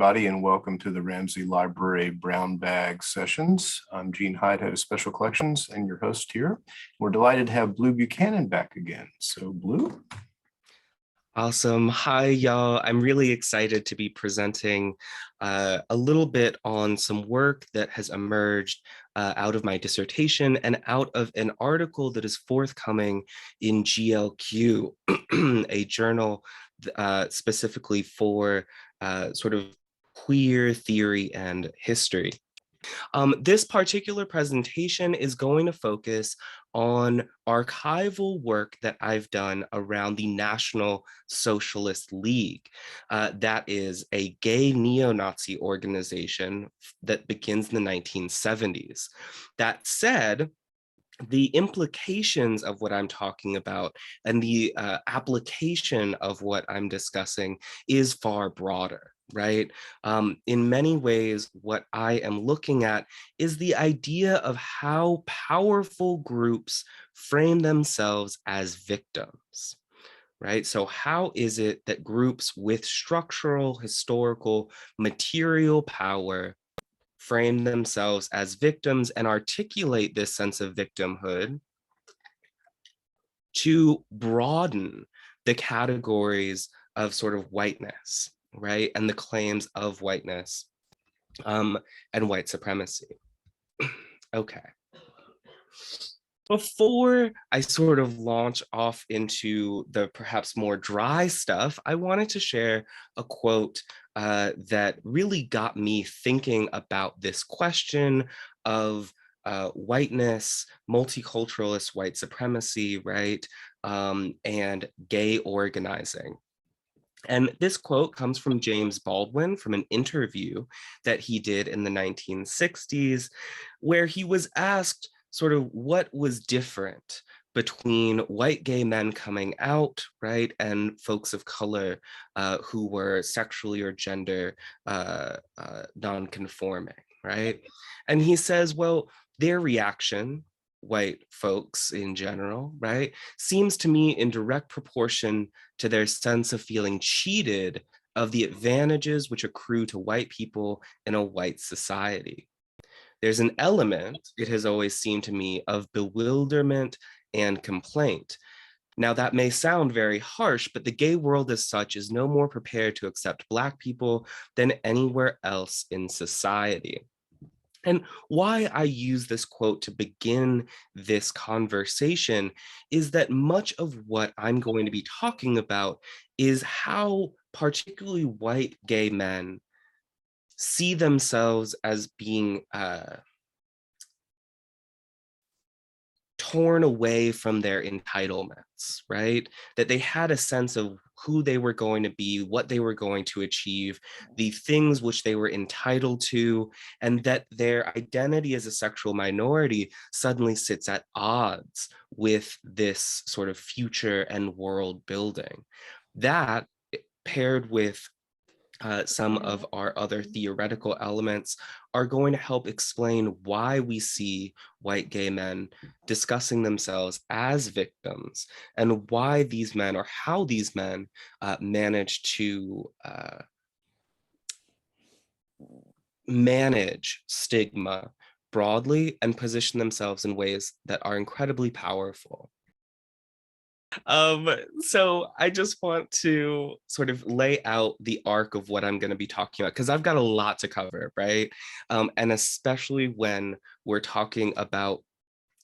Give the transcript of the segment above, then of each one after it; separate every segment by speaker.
Speaker 1: everybody, and welcome to the Ramsey Library Brown Bag Sessions. I'm Gene Hyde, Head of Special Collections, and your host here. We're delighted to have Blue Buchanan back again. So, Blue?
Speaker 2: Awesome. Hi, y'all. I'm really excited to be presenting a little bit on some work that has emerged out of my dissertation and out of an article that is forthcoming in GLQ, a journal specifically for sort of queer theory and history. This particular presentation is going to focus on archival work that I've done around the National Socialist League. That is a gay neo-Nazi organization that begins in the 1970s. That said, the implications of what I'm talking about and the application of what I'm discussing is far broader, right? In many ways, what I am looking at is the idea of how powerful groups frame themselves as victims, right? So how is it that groups with structural, historical, material power frame themselves as victims and articulate this sense of victimhood to broaden the categories of sort of whiteness, right? And the claims of whiteness and white supremacy. Okay. Before I sort of launch off into the perhaps more dry stuff, I wanted to share a quote that really got me thinking about this question of whiteness, multiculturalist white supremacy, right? And gay organizing. And this quote comes from James Baldwin from an interview that he did in the 1960s, where he was asked sort of what was different between white gay men coming out, right, and folks of color who were sexually or gender non-conforming, right? And he says, well, their reaction, white folks in general, right, seems to me in direct proportion to their sense of feeling cheated of the advantages which accrue to white people in a white society. There's an element, it has always seemed to me, of bewilderment and complaint. Now, that may sound very harsh, but the gay world as such is no more prepared to accept Black people than anywhere else in society. And why I use this quote to begin this conversation is that much of what I'm going to be talking about is how particularly white gay men see themselves as being torn away from their entitlements, right? That they had a sense of who they were going to be, what they were going to achieve, the things which they were entitled to, and that their identity as a sexual minority suddenly sits at odds with this sort of future and world building. That, paired with some of our other theoretical elements, are going to help explain why we see white gay men discussing themselves as victims and why these men, or how these men manage to manage stigma broadly and position themselves in ways that are incredibly powerful. So I just want to sort of lay out the arc of what I'm going to be talking about, because I've got a lot to cover, right? And especially when we're talking about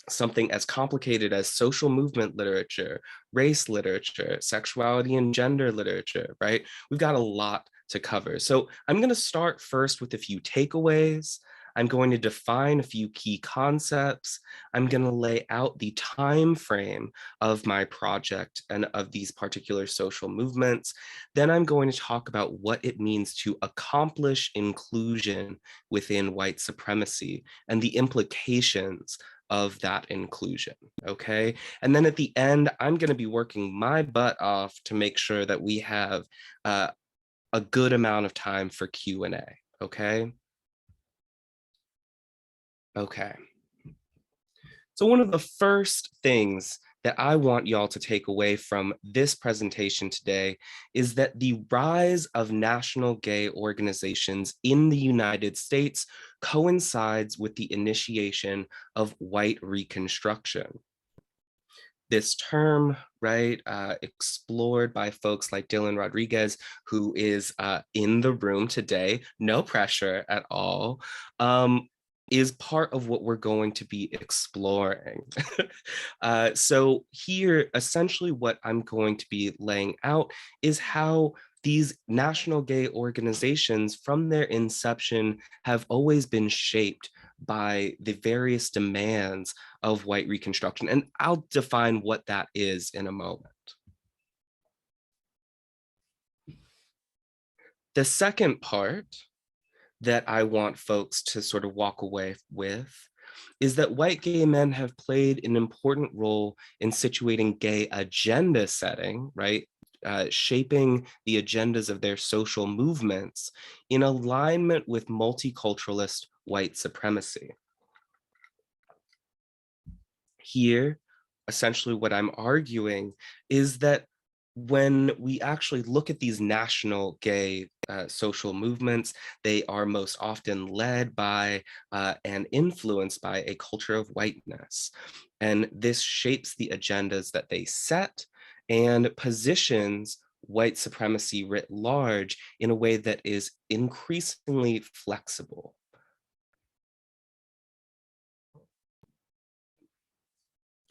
Speaker 2: something as complicated as social movement literature, race literature, sexuality and gender literature, right? We've got a lot to cover. So I'm going to start first with a few takeaways. I'm going to define a few key concepts. I'm going to lay out the time frame of my project and of these particular social movements. Then I'm going to talk about what it means to accomplish inclusion within white supremacy and the implications of that inclusion, okay? And then at the end, I'm going to be working my butt off to make sure that we have a good amount of time for Q&A, okay? Okay. So one of the first things that I want y'all to take away from this presentation today is that the rise of national gay organizations in the United States coincides with the initiation of white reconstruction. This term, right, explored by folks like Dylan Rodriguez, who is in the room today, no pressure at all, is part of what we're going to be exploring. So here, essentially what I'm going to be laying out is how these national gay organizations from their inception have always been shaped by the various demands of white reconstruction. And I'll define what that is in a moment. The second part that I want folks to sort of walk away with is that white gay men have played an important role in situating gay agenda setting, right? Shaping the agendas of their social movements in alignment with multiculturalist white supremacy. Here, essentially what I'm arguing is that when we actually look at these national gay social movements, they are most often led by and influenced by a culture of whiteness. And this shapes the agendas that they set and positions white supremacy writ large in a way that is increasingly flexible.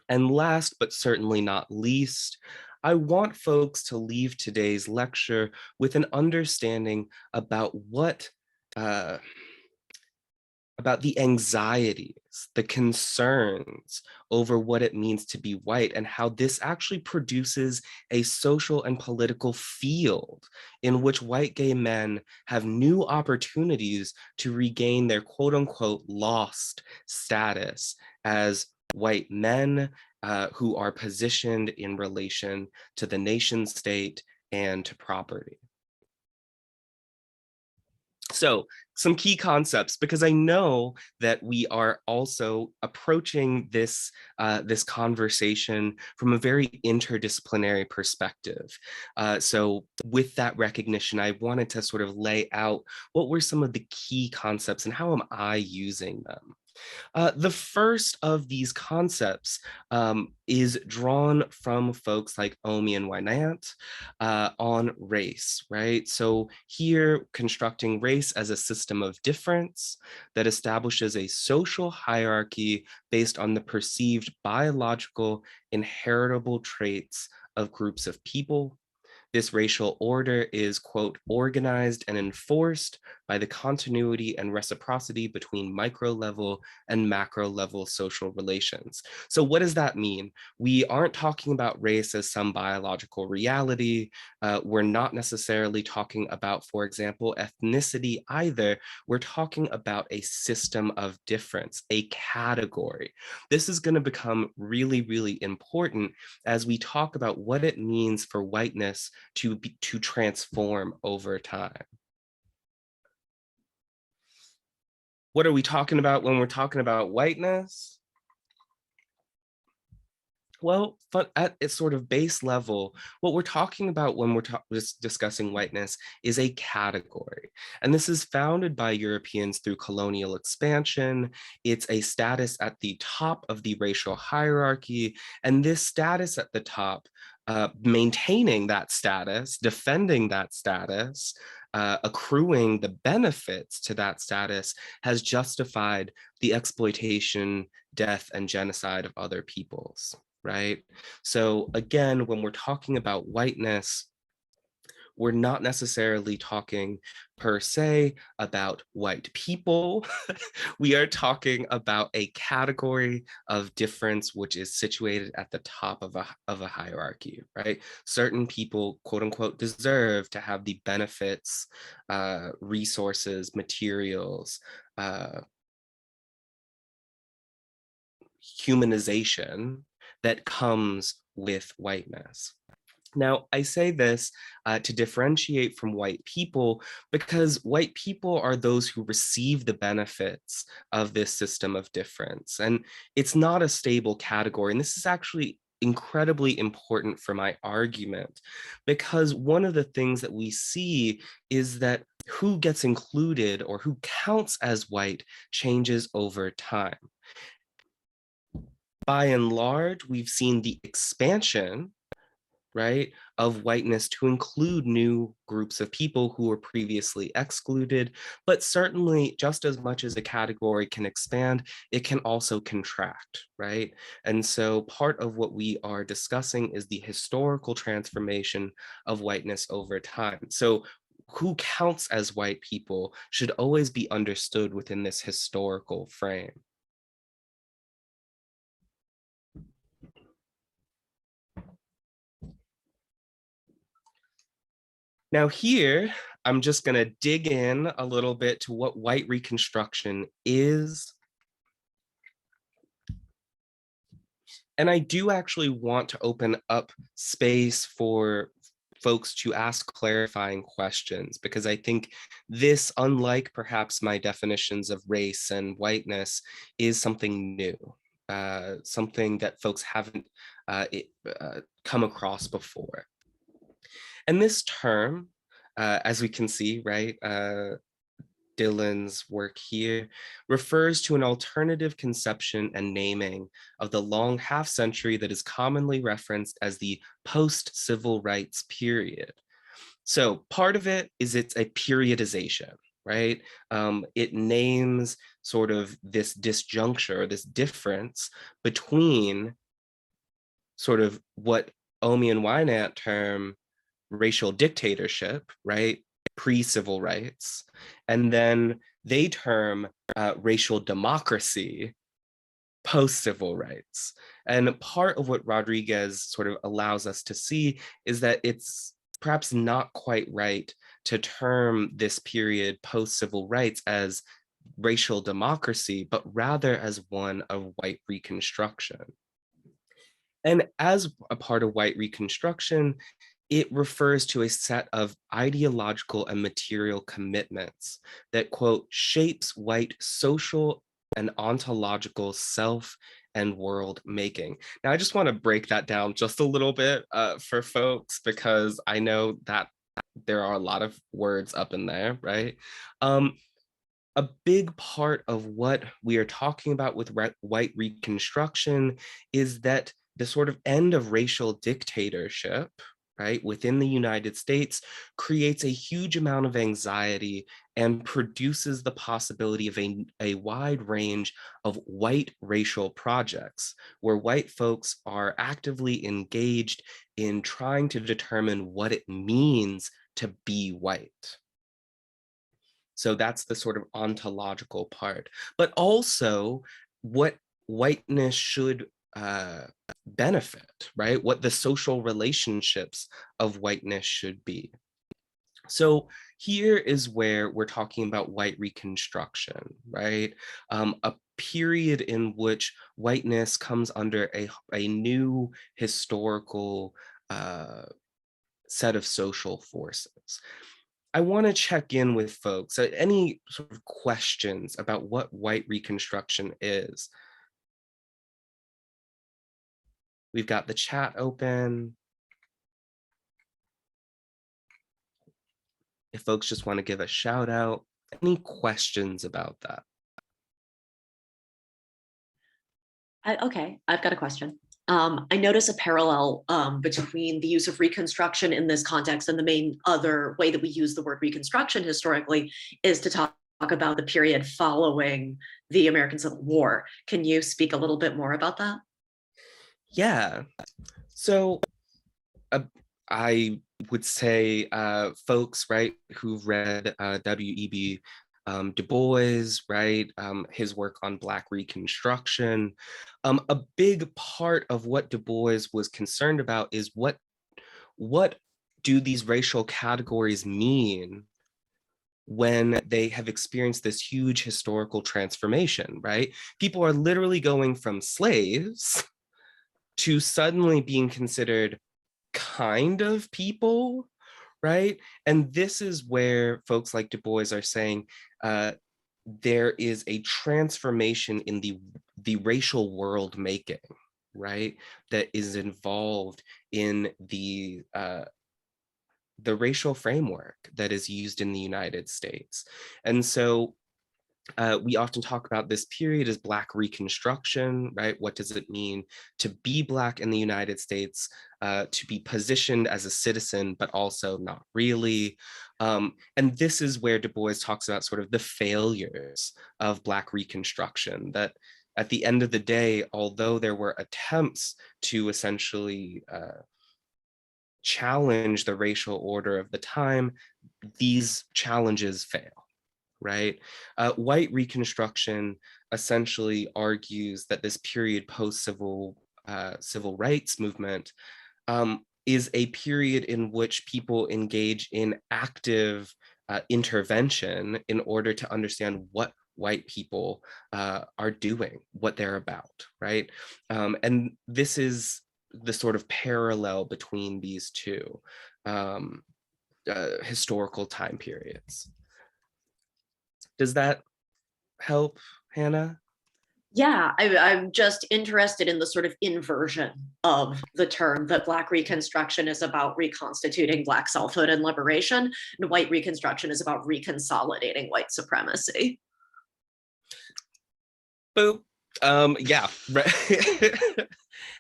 Speaker 2: And last, but certainly not least, I want folks to leave today's lecture with an understanding about about the anxieties, the concerns over what it means to be white and how this actually produces a social and political field in which white gay men have new opportunities to regain their quote unquote lost status as white men who are positioned in relation to the nation state and to property. So some key concepts, because I know that we are also approaching this, this conversation from a very interdisciplinary perspective. So with that recognition, I wanted to sort of lay out what were some of the key concepts and how am I using them. The first of these concepts is drawn from folks like Omi and Wynant on race, right? So here, constructing race as a system of difference that establishes a social hierarchy based on the perceived biological inheritable traits of groups of people. This racial order is, quote, organized and enforced by the continuity and reciprocity between micro level and macro level social relations. So what does that mean? We aren't talking about race as some biological reality. We're not necessarily talking about, for example, ethnicity either. We're talking about a system of difference, a category. This is going to become really, really important as we talk about what it means for whiteness to transform over time. What are we talking about when we're talking about whiteness? Well, at its sort of base level, what we're talking about when we're discussing whiteness is a category. And this is founded by Europeans through colonial expansion. It's a status at the top of the racial hierarchy. And this status at the top, maintaining that status, defending that status, accruing the benefits to that status has justified the exploitation, death, and genocide of other peoples. Right? So again, when we're talking about whiteness, we're not necessarily talking per se about white people. We are talking about a category of difference which is situated at the top of a hierarchy, right? Certain people, quote unquote, deserve to have the benefits, resources, materials, humanization that comes with whiteness. Now, I say this to differentiate from white people because white people are those who receive the benefits of this system of difference. And it's not a stable category. And this is actually incredibly important for my argument, because one of the things that we see is that who gets included or who counts as white changes over time. By and large, we've seen the expansion, right, of whiteness to include new groups of people who were previously excluded, but certainly just as much as a category can expand, it can also contract, right? And so part of what we are discussing is the historical transformation of whiteness over time. So who counts as white people should always be understood within this historical frame. Now here, I'm just going to dig in a little bit to what white reconstruction is. And I do actually want to open up space for folks to ask clarifying questions, because I think this, unlike perhaps my definitions of race and whiteness, is something new, something that folks haven't come across before. And this term, as we can see, right, Dylan's work here, refers to an alternative conception and naming of the long half century that is commonly referenced as the post-civil rights period. So part of it is it's a periodization, right? It names sort of this disjuncture, this difference between sort of what Omi and Wynant term racial dictatorship, right? Pre-civil rights. And then they term racial democracy post-civil rights. And part of what Rodriguez sort of allows us to see is that it's perhaps not quite right to term this period post-civil rights as racial democracy, but rather as one of white reconstruction. And as a part of white reconstruction, it refers to a set of ideological and material commitments that, quote, shapes white social and ontological self and world making. Now, I just want to break that down just a little bit for folks, because I know that there are a lot of words up in there, right? A big part of what we are talking about with white reconstruction is that the sort of end of racial dictatorship, right, within the United States creates a huge amount of anxiety and produces the possibility of a wide range of white racial projects where white folks are actively engaged in trying to determine what it means to be white. So that's the sort of ontological part, but also what whiteness should benefit, right? What the social relationships of whiteness should be. So here is where we're talking about white reconstruction, right? A period in which whiteness comes under a new historical set of social forces. I want to check in with folks. Any sort of questions about what white reconstruction is? We've got the chat open. If folks just want to give a shout out, any questions about that?
Speaker 3: Okay, I've got a question. I notice a parallel between the use of reconstruction in this context and the main other way that we use the word reconstruction historically is to talk about the period following the American Civil War. Can you speak a little bit more about that?
Speaker 2: Yeah, so I would say folks, right, who've read W.E.B. Du Bois, right, his work on Black Reconstruction. A big part of what Du Bois was concerned about is what do these racial categories mean when they have experienced this huge historical transformation, right? People are literally going from slaves to suddenly being considered kind of people, right? And this is where folks like Du Bois are saying there is a transformation in the racial world making, right, that is involved in the racial framework that is used in the United States. And so we often talk about this period as Black Reconstruction, right? What does it mean to be Black in the United States, to be positioned as a citizen, but also not really? And this is where Du Bois talks about sort of the failures of Black Reconstruction, that at the end of the day, although there were attempts to essentially challenge the racial order of the time, these challenges fail, right? White Reconstruction essentially argues that this period post-civil civil rights movement is a period in which people engage in active intervention in order to understand what white people are doing, what they're about, right? And this is the sort of parallel between these two historical time periods. Does that help, Hannah?
Speaker 3: Yeah, I'm just interested in the sort of inversion of the term, that Black Reconstruction is about reconstituting Black selfhood and liberation, and white Reconstruction is about reconsolidating white supremacy.
Speaker 2: Boop. Yeah, right.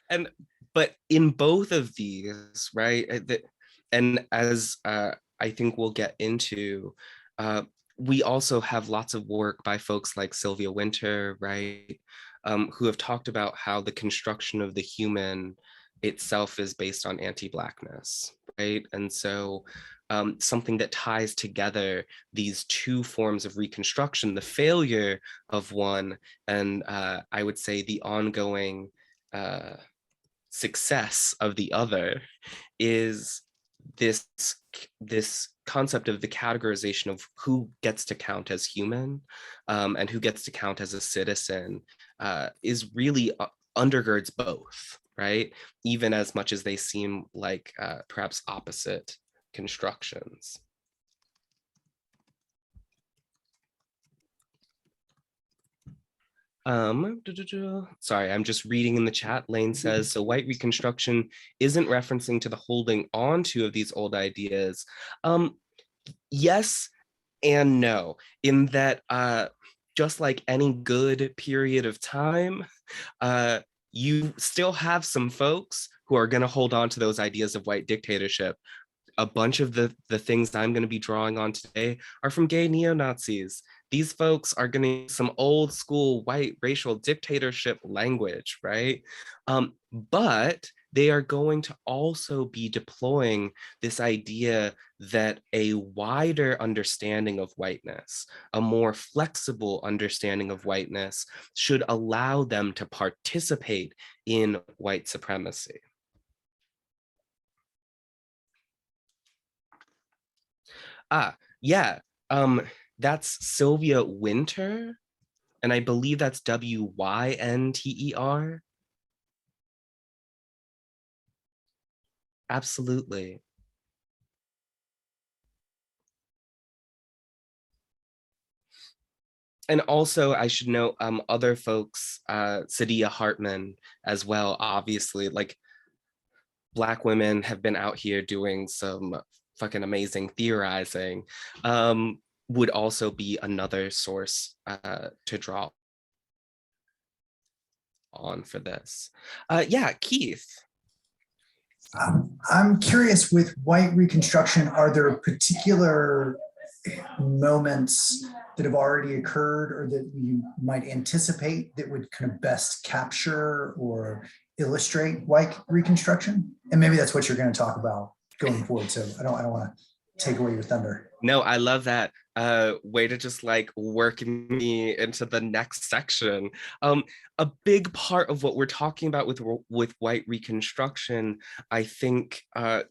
Speaker 2: And but in both of these, right, and as I think we'll get into, we also have lots of work by folks like Sylvia Wynter, right, who have talked about how the construction of the human itself is based on anti-Blackness, right? And so something that ties together these two forms of Reconstruction, the failure of one, and I would say the ongoing success of the other, is this concept of the categorization of who gets to count as human and who gets to count as a citizen is really undergirds both, right? Even as much as they seem like perhaps opposite constructions. Sorry, I'm just reading in the chat. Lane says, so white Reconstruction isn't referencing to the holding on to of these old ideas. Yes and no, in that just like any good period of time, you still have some folks who are going to hold on to those ideas of white dictatorship. A bunch of the things I'm going to be drawing on today are from gay neo-Nazis. These folks are going to use some old school white racial dictatorship language, right? But they are going to also be deploying this idea that a wider understanding of whiteness, a more flexible understanding of whiteness, should allow them to participate in white supremacy. Yeah, that's Sylvia Wynter, and I believe that's Wynter. Absolutely. And also I should note other folks, Saidiya Hartman as well, obviously, like Black women have been out here doing some fucking amazing theorizing, would also be another source to draw on for this. Yeah, Keith.
Speaker 4: I'm curious, with white Reconstruction, are there particular moments that have already occurred or that you might anticipate that would kind of best capture or illustrate white Reconstruction? And maybe that's what you're going to talk about going forward. So I don't want to take away your thunder.
Speaker 2: No, I love that. Way to just like work me into the next section. A big part of what we're talking about with white Reconstruction, I think,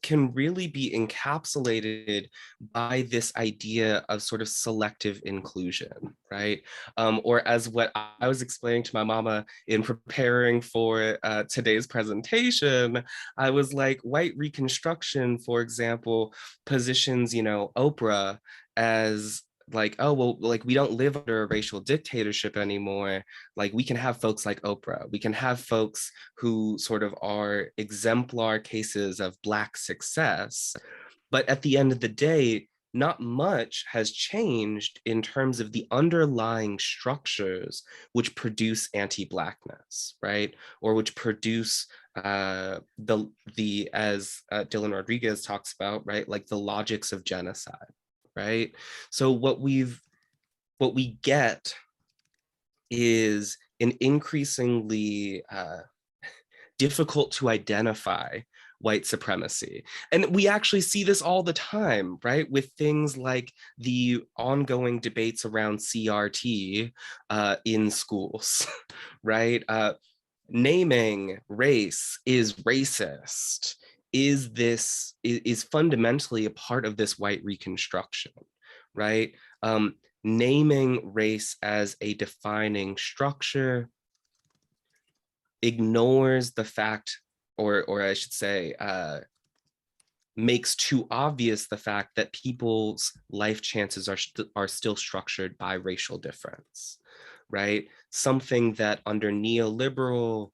Speaker 2: can really be encapsulated by this idea of sort of selective inclusion, right? Or as what I was explaining to my mama in preparing for today's presentation, I was like, white Reconstruction, for example, positions, you know, Oprah as like, oh, well, like we don't live under a racial dictatorship anymore. Like we can have folks like Oprah. We can have folks who sort of are exemplar cases of Black success. But at the end of the day, not much has changed in terms of the underlying structures which produce anti-Blackness, right? Or which produce the as Dylan Rodriguez talks about, right? Like the logics of genocide, right? So what we get is an increasingly difficult to identify white supremacy. And we actually see this all the time, right? With things like the ongoing debates around CRT in schools, right? Naming race is racist. Is fundamentally a part of this white reconstruction, right? Naming race as a defining structure ignores the fact, or I should say, makes too obvious the fact that people's life chances are still structured by racial difference, right? Something that under neoliberal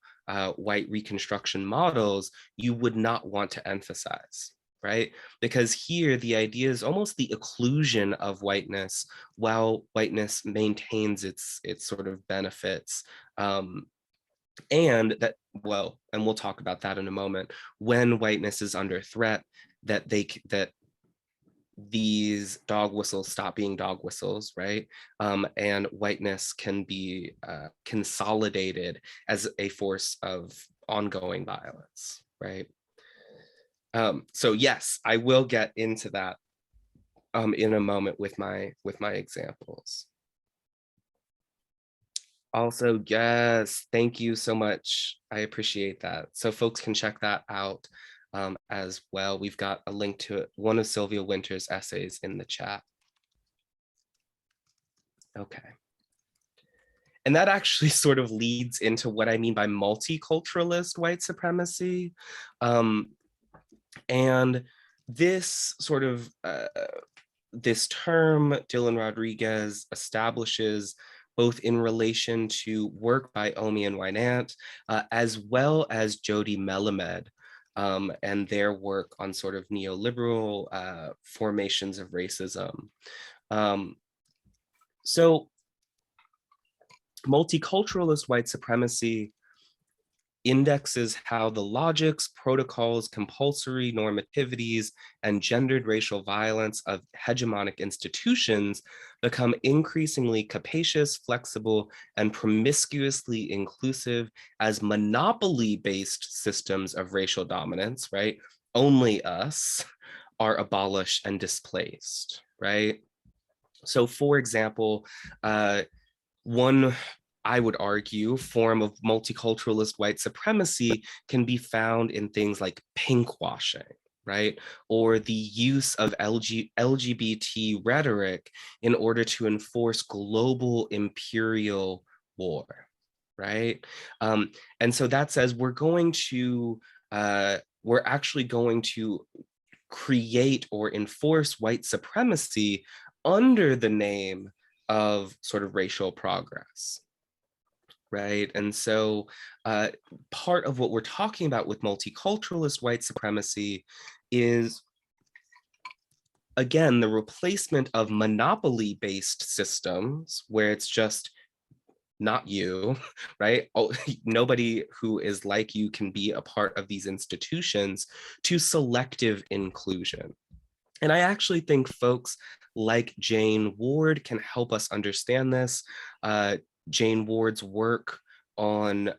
Speaker 2: white reconstruction models, you would not want to emphasize, right? Because here the idea is almost the occlusion of whiteness while whiteness maintains its sort of benefits. And that, well, and we'll talk about that in a moment, when whiteness is under threat, that these dog whistles stop being dog whistles, right? And whiteness can be consolidated as a force of ongoing violence, right? So yes, I will get into that in a moment with my examples. Also, yes, thank you so much. I appreciate that. So folks can check that out as well. We've got a link to one of Sylvia Wynter's essays in the chat. Okay. And that actually sort of leads into what I mean by multiculturalist white supremacy. And this sort of, this term Dylan Rodriguez establishes both in relation to work by Omi and Wynant, as well as Jody Melamed and their work on sort of neoliberal formations of racism. So multiculturalist white supremacy indexes how the logics, protocols, compulsory normativities, and gendered racial violence of hegemonic institutions become increasingly capacious, flexible, and promiscuously inclusive as monopoly-based systems of racial dominance, right? Only us are abolished and displaced, right? So for example, one, I would argue, form of multiculturalist white supremacy can be found in things like pinkwashing, right? Or the use of LGBT rhetoric in order to enforce global imperial war, right? And so that says we're actually going to create or enforce white supremacy under the name of sort of racial progress, right? And so part of what we're talking about with multiculturalist white supremacy is, again, the replacement of monopoly-based systems where it's just not you, right? Nobody who is like you can be a part of these institutions, to selective inclusion. And I actually think folks like Jane Ward can help us understand this. Jane Ward's work on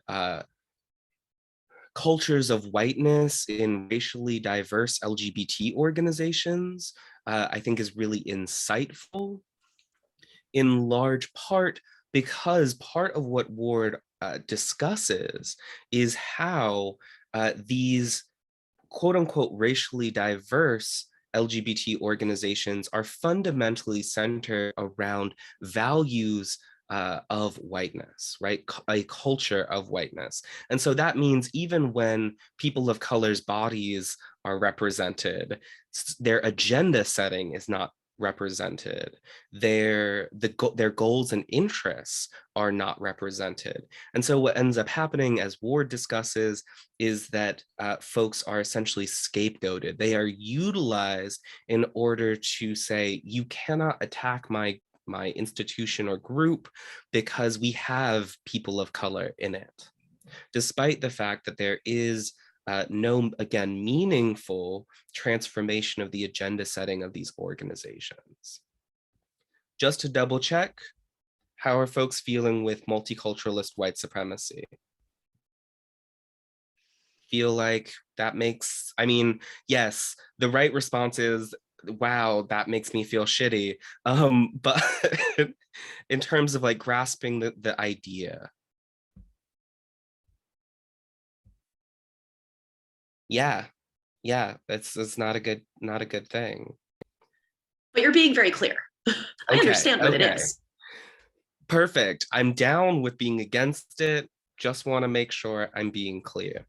Speaker 2: cultures of whiteness in racially diverse LGBT organizations, I think is really insightful, in large part because part of what Ward discusses is how these quote unquote racially diverse LGBT organizations are fundamentally centered around values of whiteness, right? A culture of whiteness. And so that means even when people of color's bodies are represented, their agenda setting is not represented. Their goals and interests are not represented. And so what ends up happening, as Ward discusses, is that folks are essentially scapegoated. They are utilized in order to say, you cannot attack my institution or group because we have people of color in it, despite the fact that there is no, again, meaningful transformation of the agenda setting of these organizations. Just to double check, how are folks feeling with multiculturalist white supremacy? Feel like that makes, I mean, yes, the right response is, wow, that makes me feel shitty. But in terms of like grasping the idea, yeah, it's not a good thing.
Speaker 3: But you're being very clear. I understand what it is.
Speaker 2: Perfect. I'm down with being against it. Just want to make sure I'm being clear.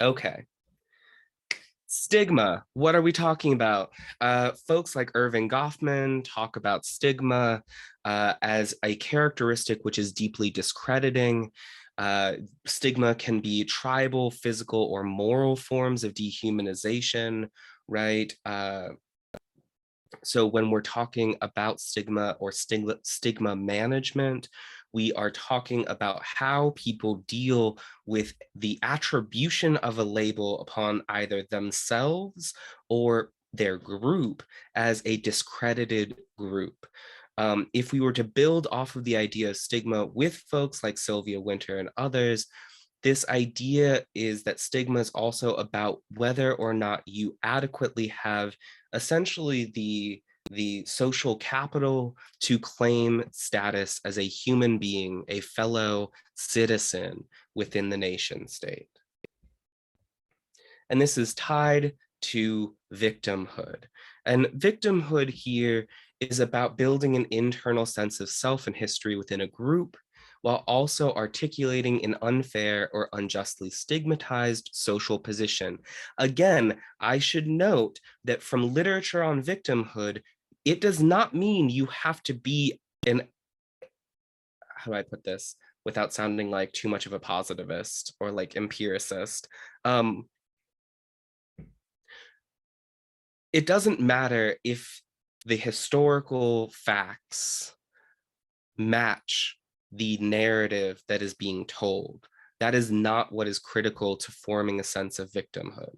Speaker 2: Okay. Stigma. What are we talking about? Folks like Irving Goffman talk about stigma as a characteristic which is deeply discrediting. Stigma can be tribal, physical, or moral forms of dehumanization, right? So when we're talking about stigma or stigma management, we are talking about how people deal with the attribution of a label upon either themselves or their group as a discredited group. If we were to build off of the idea of stigma with folks like Sylvia Wynter and others, this idea is that stigma is also about whether or not you adequately have essentially the social capital to claim status as a human being, a fellow citizen within the nation state. And this is tied to victimhood. And victimhood here is about building an internal sense of self and history within a group, while also articulating an unfair or unjustly stigmatized social position. Again, I should note that from literature on victimhood, it does not mean you have to be how do I put this without sounding like too much of a positivist or like empiricist. It doesn't matter if the historical facts match the narrative that is being told. That is not what is critical to forming a sense of victimhood.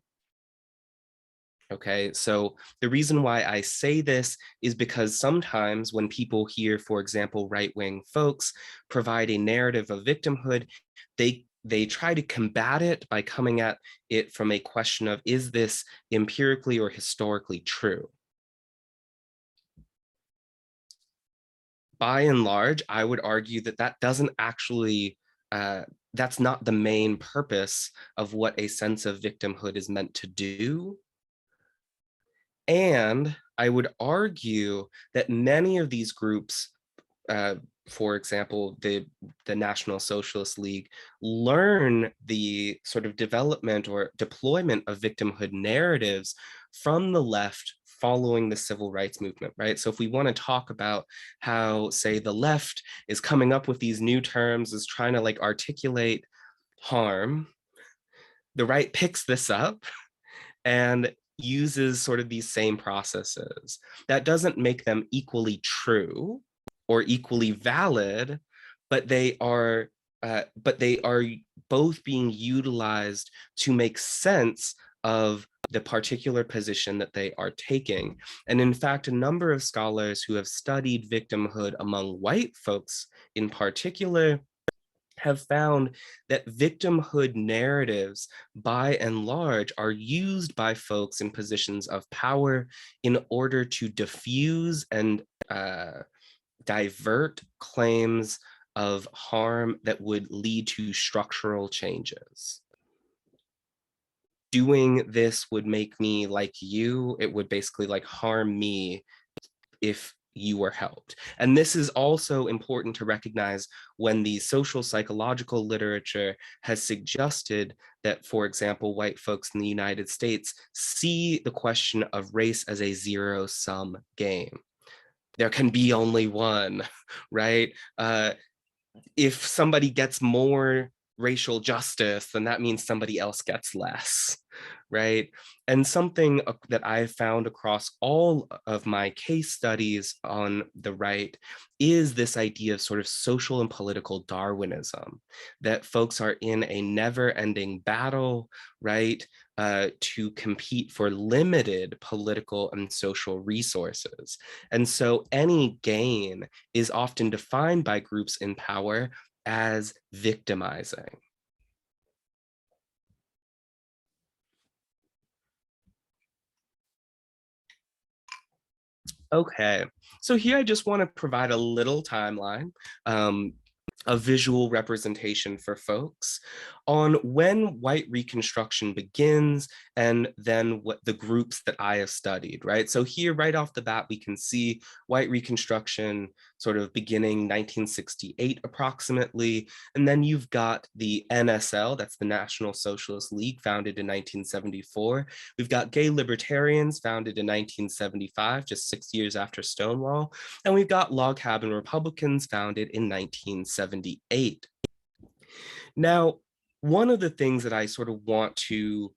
Speaker 2: Okay, so the reason why I say this is because sometimes when people hear, for example, right-wing folks provide a narrative of victimhood, they try to combat it by coming at it from a question of, is this empirically or historically true? By and large, I would argue that that doesn't actually, that's not the main purpose of what a sense of victimhood is meant to do. And I would argue that many of these groups, for example, the National Socialist League, learn the sort of development or deployment of victimhood narratives from the left following the civil rights movement, right? So if we want to talk about how, say, the left is coming up with these new terms, is trying to like articulate harm, the right picks this up and uses sort of these same processes. That doesn't make them equally true or equally valid, but they are both being utilized to make sense of the particular position that they are taking. And in fact, a number of scholars who have studied victimhood among white folks in particular have found that victimhood narratives, by and large, are used by folks in positions of power in order to diffuse and divert claims of harm that would lead to structural changes. Doing this would make me like you. It would basically like harm me if you were helped. And this is also important to recognize when the social psychological literature has suggested that, for example, white folks in the United States see the question of race as a zero-sum game. There can be only one, right? If somebody gets more racial justice, then that means somebody else gets less, right? And something that I've found across all of my case studies on the right is this idea of sort of social and political Darwinism, that folks are in a never-ending battle, right, to compete for limited political and social resources. And so any gain is often defined by groups in power as victimizing. Okay, so here I just want to provide a little timeline, a visual representation for folks on when white Reconstruction begins and then what the groups that I have studied, right? So here right off the bat, we can see white Reconstruction sort of beginning 1968 approximately. And then you've got the NSL, that's the National Socialist League, founded in 1974. We've got Gay Libertarians, founded in 1975, just 6 years after Stonewall. And we've got Log Cabin Republicans, founded in 1978. Now, one of the things that I sort of want to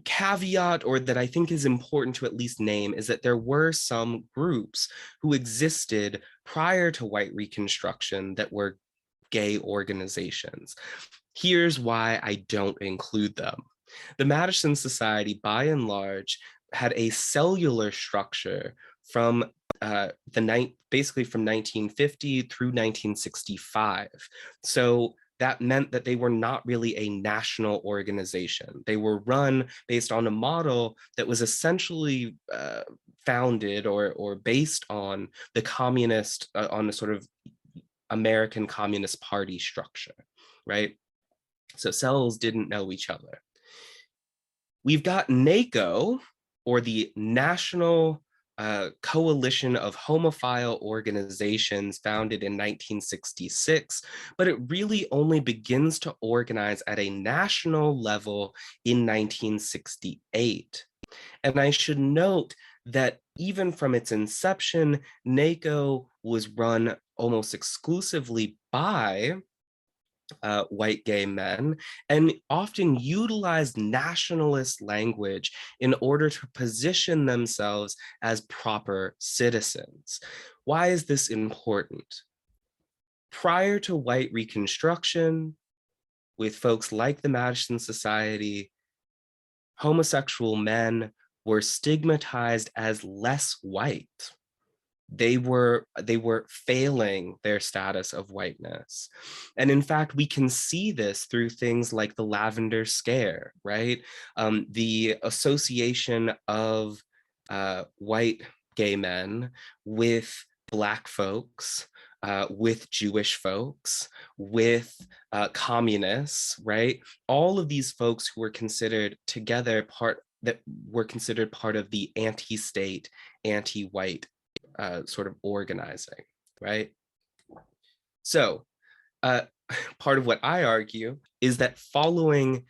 Speaker 2: caveat, or that I think is important to at least name, is that there were some groups who existed prior to white Reconstruction that were gay organizations. Here's why I don't include them. The Madison Society, by and large, had a cellular structure from basically from 1950 through 1965. So that meant that they were not really a national organization. They were run based on a model that was essentially founded or based on the communist, on the sort of American Communist Party structure, right? So cells didn't know each other. We've got NACO, or the National Coalition of Homophile Organizations, founded in 1966, but it really only begins to organize at a national level in 1968. And I should note that even from its inception, NACO was run almost exclusively by white gay men, and often utilized nationalist language in order to position themselves as proper citizens. Why is this important? Prior to white Reconstruction, with folks like the Madison Society, homosexual men were stigmatized as less white. They were failing their status of whiteness. And in fact, we can see this through things like the Lavender Scare, right? The association of white gay men with Black folks, with Jewish folks, with communists, right? All of these folks who were considered together part of the anti-state, anti-white sort of organizing, right? So part of what I argue is that following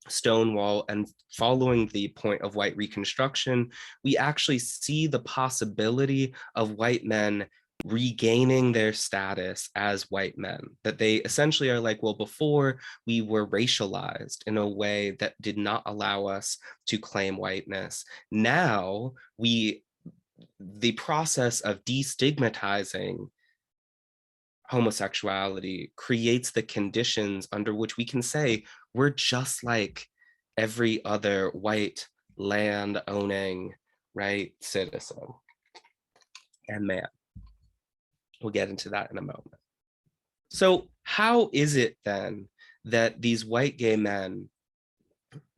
Speaker 2: Stonewall and following the point of white Reconstruction, we actually see the possibility of white men regaining their status as white men, that they essentially are like, well, before we were racialized in a way that did not allow us to claim whiteness. Now the process of destigmatizing homosexuality creates the conditions under which we can say we're just like every other white land owning, right, citizen and man. We'll get into that in a moment. So how is it then that these white gay men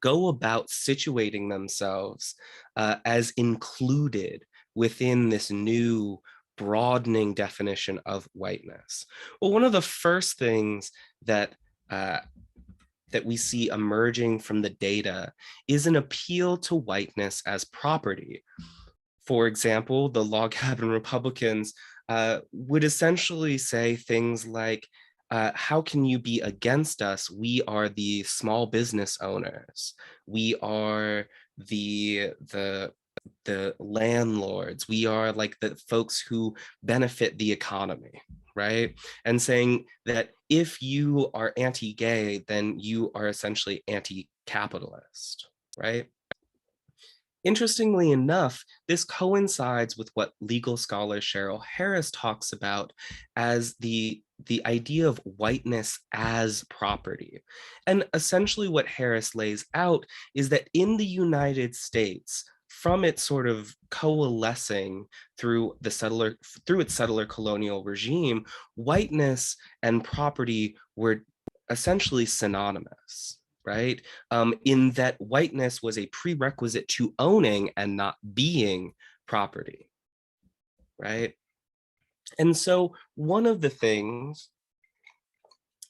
Speaker 2: go about situating themselves as included within this new broadening definition of whiteness? Well, one of the first things that we see emerging from the data is an appeal to whiteness as property. For example, the Log Cabin Republicans would essentially say things like, how can you be against us? We are the small business owners. We are the landlords. We are like the folks who benefit the economy, right? And saying that if you are anti-gay, then you are essentially anti-capitalist, right? Interestingly enough, this coincides with what legal scholar Cheryl Harris talks about as the idea of whiteness as property. And essentially what Harris lays out is that in the United States, from its sort of coalescing through its settler colonial regime, whiteness and property were essentially synonymous, right? In that whiteness was a prerequisite to owning and not being property, right? And so one of the things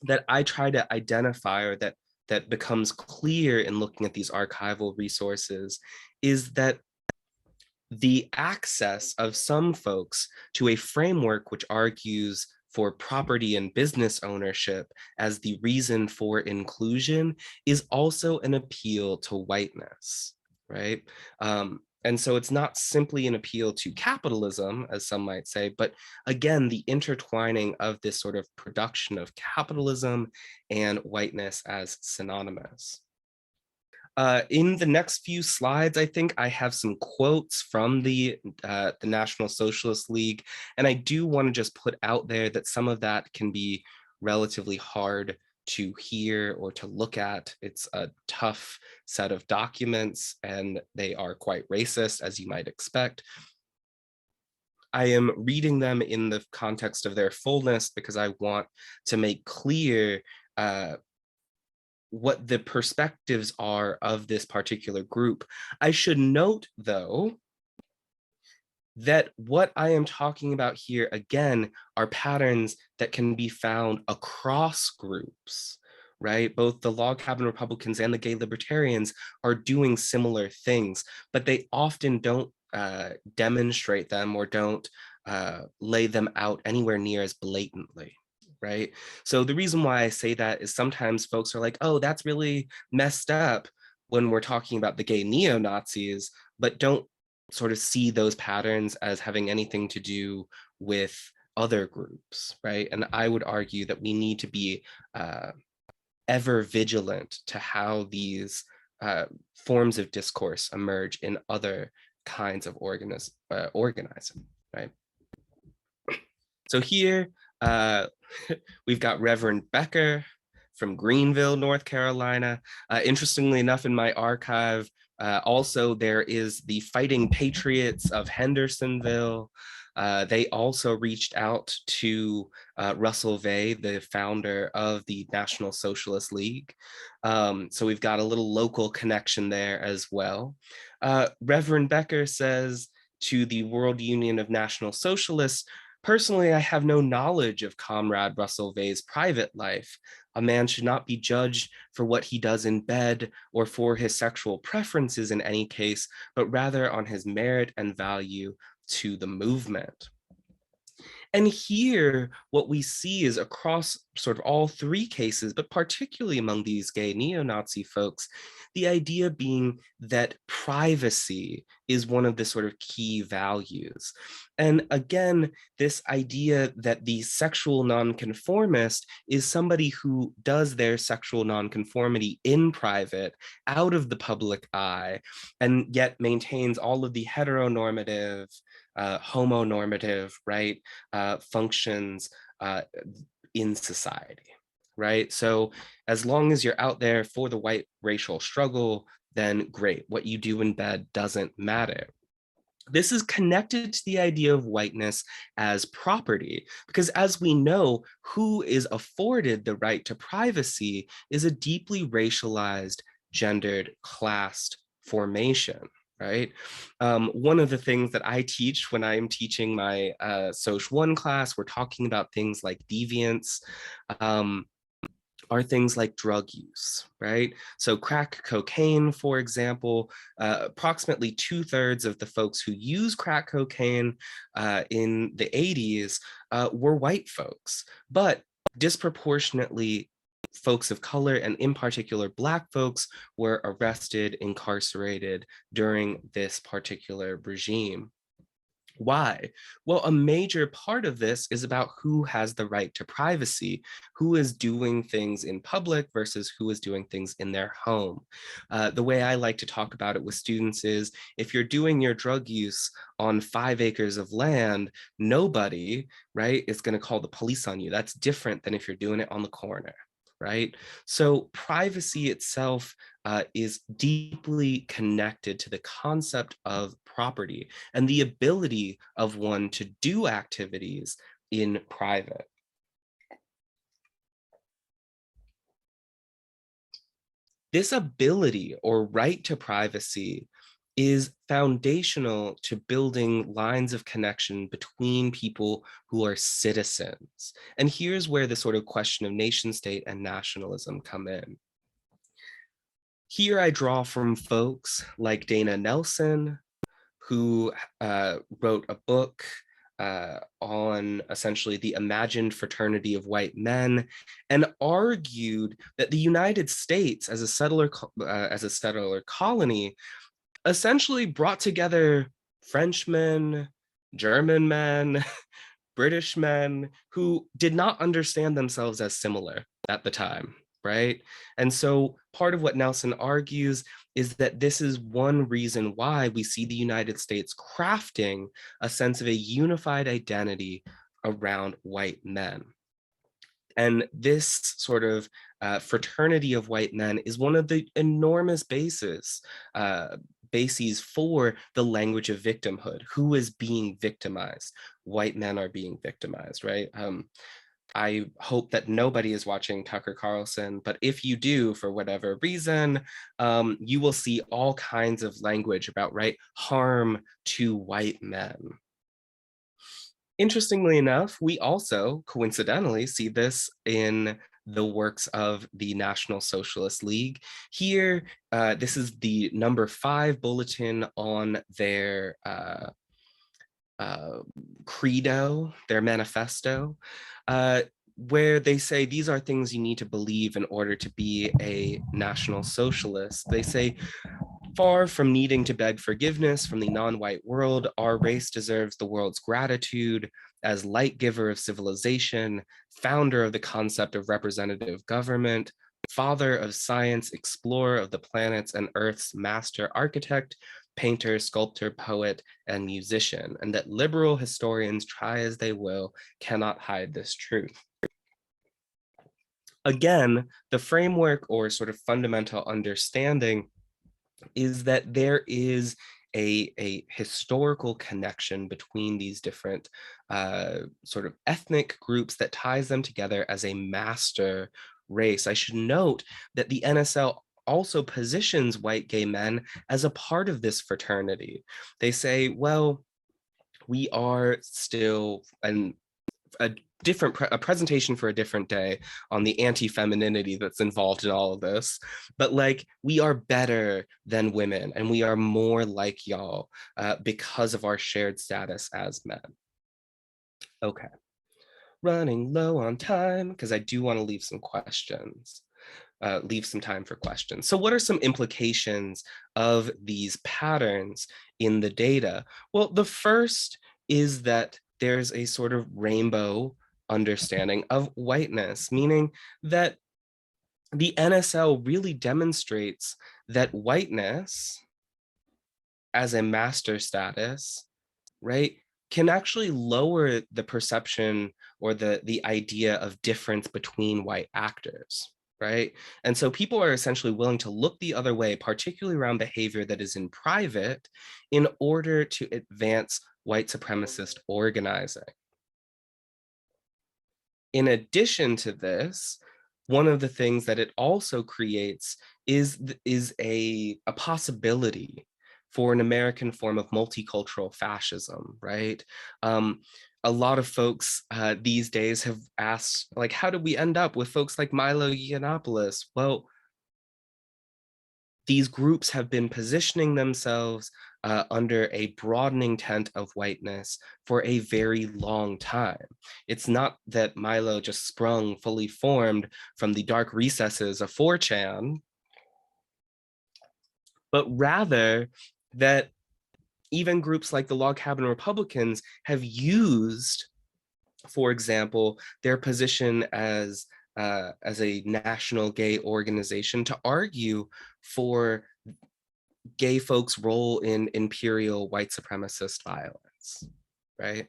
Speaker 2: that I try to identify, or that becomes clear in looking at these archival resources, is that the access of some folks to a framework which argues for property and business ownership as the reason for inclusion is also an appeal to whiteness, right? And so it's not simply an appeal to capitalism, as some might say, but again, the intertwining of this sort of production of capitalism and whiteness as synonymous. In the next few slides, I think I have some quotes from the National Socialist League, and I do want to just put out there that some of that can be relatively hard to hear or to look at. It's a tough set of documents, and they are quite racist, as you might expect. I am reading them in the context of their fullness because I want to make clear what the perspectives are of this particular group. I should note, though, that what I am talking about here, again, are patterns that can be found across groups, right? Both the Log Cabin Republicans and the Gay Libertarians are doing similar things, but they often don't demonstrate them or don't lay them out anywhere near as blatantly. Right? So the reason why I say that is sometimes folks are like, oh, that's really messed up when we're talking about the gay neo-Nazis, but don't sort of see those patterns as having anything to do with other groups, right? And I would argue that we need to be ever vigilant to how these forms of discourse emerge in other kinds of organizing, right? So here, we've got Reverend Becker from Greenville, North Carolina. Interestingly enough, in my archive, also there is the Fighting Patriots of Hendersonville. They also reached out to Russell Vey, the founder of the National Socialist League. So we've got a little local connection there as well. Reverend Becker says to the World Union of National Socialists, personally, I have no knowledge of Comrade Russell Vey's private life. A man should not be judged for what he does in bed or for his sexual preferences in any case, but rather on his merit and value to the movement. And here, what we see is across sort of all three cases, but particularly among these gay neo-Nazi folks, the idea being that privacy is one of the sort of key values. And again, this idea that the sexual nonconformist is somebody who does their sexual nonconformity in private, out of the public eye, and yet maintains all of the heteronormative, homonormative, right, functions in society, right? So as long as you're out there for the white racial struggle, then great. What you do in bed doesn't matter. This is connected to the idea of whiteness as property, because as we know, who is afforded the right to privacy is a deeply racialized, gendered, classed formation, right? One of the things that I teach when I am teaching my Soc 1 class, we're talking about things like deviance. are things like drug use, right? So crack cocaine, for example, approximately 2/3 of the folks who use crack cocaine in the 80s were white folks, but disproportionately folks of color, and in particular Black folks, were arrested, incarcerated during this particular regime. Why? Well, a major part of this is about who has the right to privacy, who is doing things in public versus who is doing things in their home. The way I like to talk about it with students is if you're doing your drug use on 5 acres of land, nobody, right, is going to call the police on you. That's different than if you're doing it on the corner. Right? So privacy itself is deeply connected to the concept of property and the ability of one to do activities in private. This ability or right to privacy is foundational to building lines of connection between people who are citizens. And here's where the sort of question of nation state and nationalism come in. Here I draw from folks like Dana Nelson, who wrote a book on essentially the imagined fraternity of white men, and argued that the United States as a settler colony essentially brought together Frenchmen, German men, British men who did not understand themselves as similar at the time, right? And so part of what Nelson argues is that this is one reason why we see the United States crafting a sense of a unified identity around white men. And this sort of fraternity of white men is one of the enormous bases for the language of victimhood. Who is being victimized? White men are being victimized, right? I hope that nobody is watching Tucker Carlson, but if you do, for whatever reason, you will see all kinds of language about, right, harm to white men. Interestingly enough, we also coincidentally see this in the works of the National Socialist League. Here, this is the number 5 bulletin on their credo, their manifesto, where they say these are things you need to believe in order to be a National Socialist. They say, far from needing to beg forgiveness from the non-white world, our race deserves the world's gratitude as light giver of civilization, founder of the concept of representative government, father of science, explorer of the planets and Earth's master architect, painter, sculptor, poet, and musician, and that liberal historians, try as they will, cannot hide this truth. Again, the framework or sort of fundamental understanding is that there is a historical connection between these different sort of ethnic groups that ties them together as a master race. I should note that the NSL also positions white gay men as a part of this fraternity. They say, well, we are still a presentation for a different day on the anti-femininity that's involved in all of this, but like, we are better than women and we are more like y'all because of our shared status as men. Okay, running low on time because I do want to leave some questions. Leave some time for questions. So what are some implications of these patterns in the data? Well, the first is that there's a sort of rainbow understanding of whiteness, meaning that the NSL really demonstrates that whiteness as a master status, right, can actually lower the perception or the idea of difference between white actors, right? And so people are essentially willing to look the other way, particularly around behavior that is in private, in order to advance white supremacist organizing. In addition to this, one of the things that it also creates is a possibility for an American form of multicultural fascism, right? a lot of folks these days have asked, like, how did we end up with folks like Milo Yiannopoulos? Well, these groups have been positioning themselves under a broadening tent of whiteness for a very long time. It's not that Milo just sprung fully formed from the dark recesses of 4chan, but rather that even groups like the Log Cabin Republicans have used, for example, their position as a national gay organization to argue for gay folks' role in imperial white supremacist violence, right?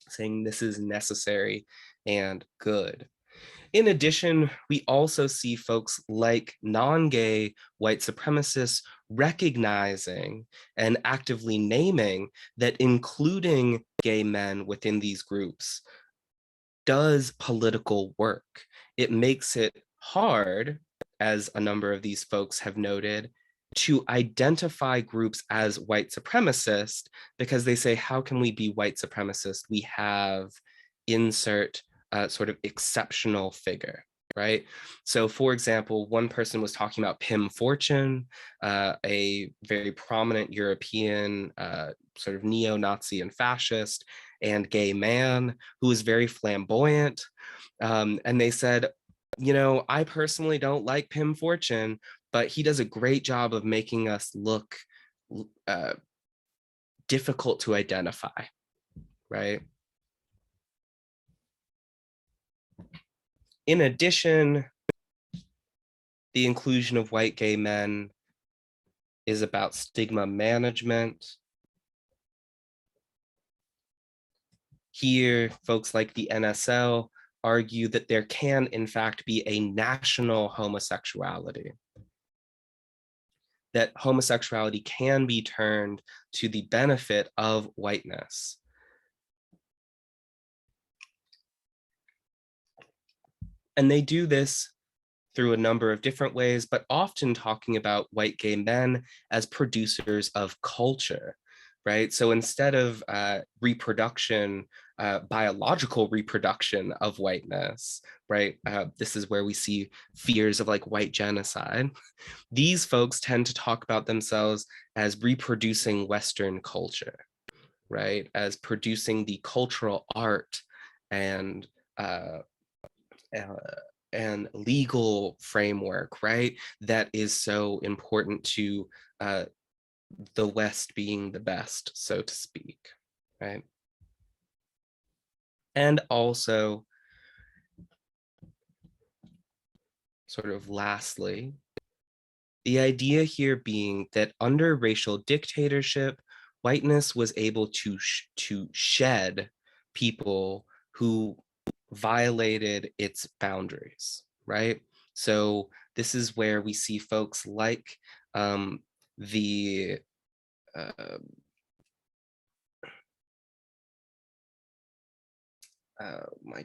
Speaker 2: Saying this is necessary and good. In addition, we also see folks like non-gay white supremacists recognizing and actively naming that including gay men within these groups does political work. It makes it hard, as a number of these folks have noted, to identify groups as white supremacist, because they say, how can we be white supremacist? We have insert sort of exceptional figure, right? So for example, one person was talking about Pim Fortune, a very prominent European sort of neo-Nazi and fascist and gay man who was very flamboyant. And they said, you know, I personally don't like Pim Fortune, but he does a great job of making us look difficult to identify, right? In addition, the inclusion of white gay men is about stigma management. Here, folks like the NSL argue that there can, in fact, be a national homosexuality, that homosexuality can be turned to the benefit of whiteness. And they do this through a number of different ways, but often talking about white gay men as producers of culture, right? So instead of reproduction, biological reproduction of whiteness, right? This is where we see fears of like white genocide. These folks tend to talk about themselves as reproducing Western culture, right? As producing the cultural art and legal framework, right? That is so important to the West being the best, so to speak, right? And also, sort of lastly, the idea here being that under racial dictatorship, whiteness was able to shed people who violated its boundaries, right? So this is where we see folks like my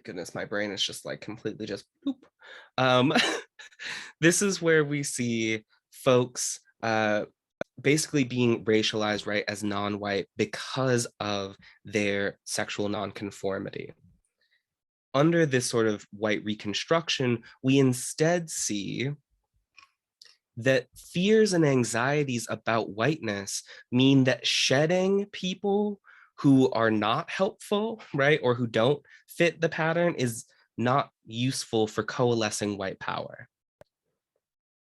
Speaker 2: goodness, my brain is just like completely just boop. This is where we see folks basically being racialized, right, as non-white because of their sexual nonconformity. Under this sort of white reconstruction, we instead see that fears and anxieties about whiteness mean that shedding people who are not helpful, right, or who don't fit the pattern is not useful for coalescing white power.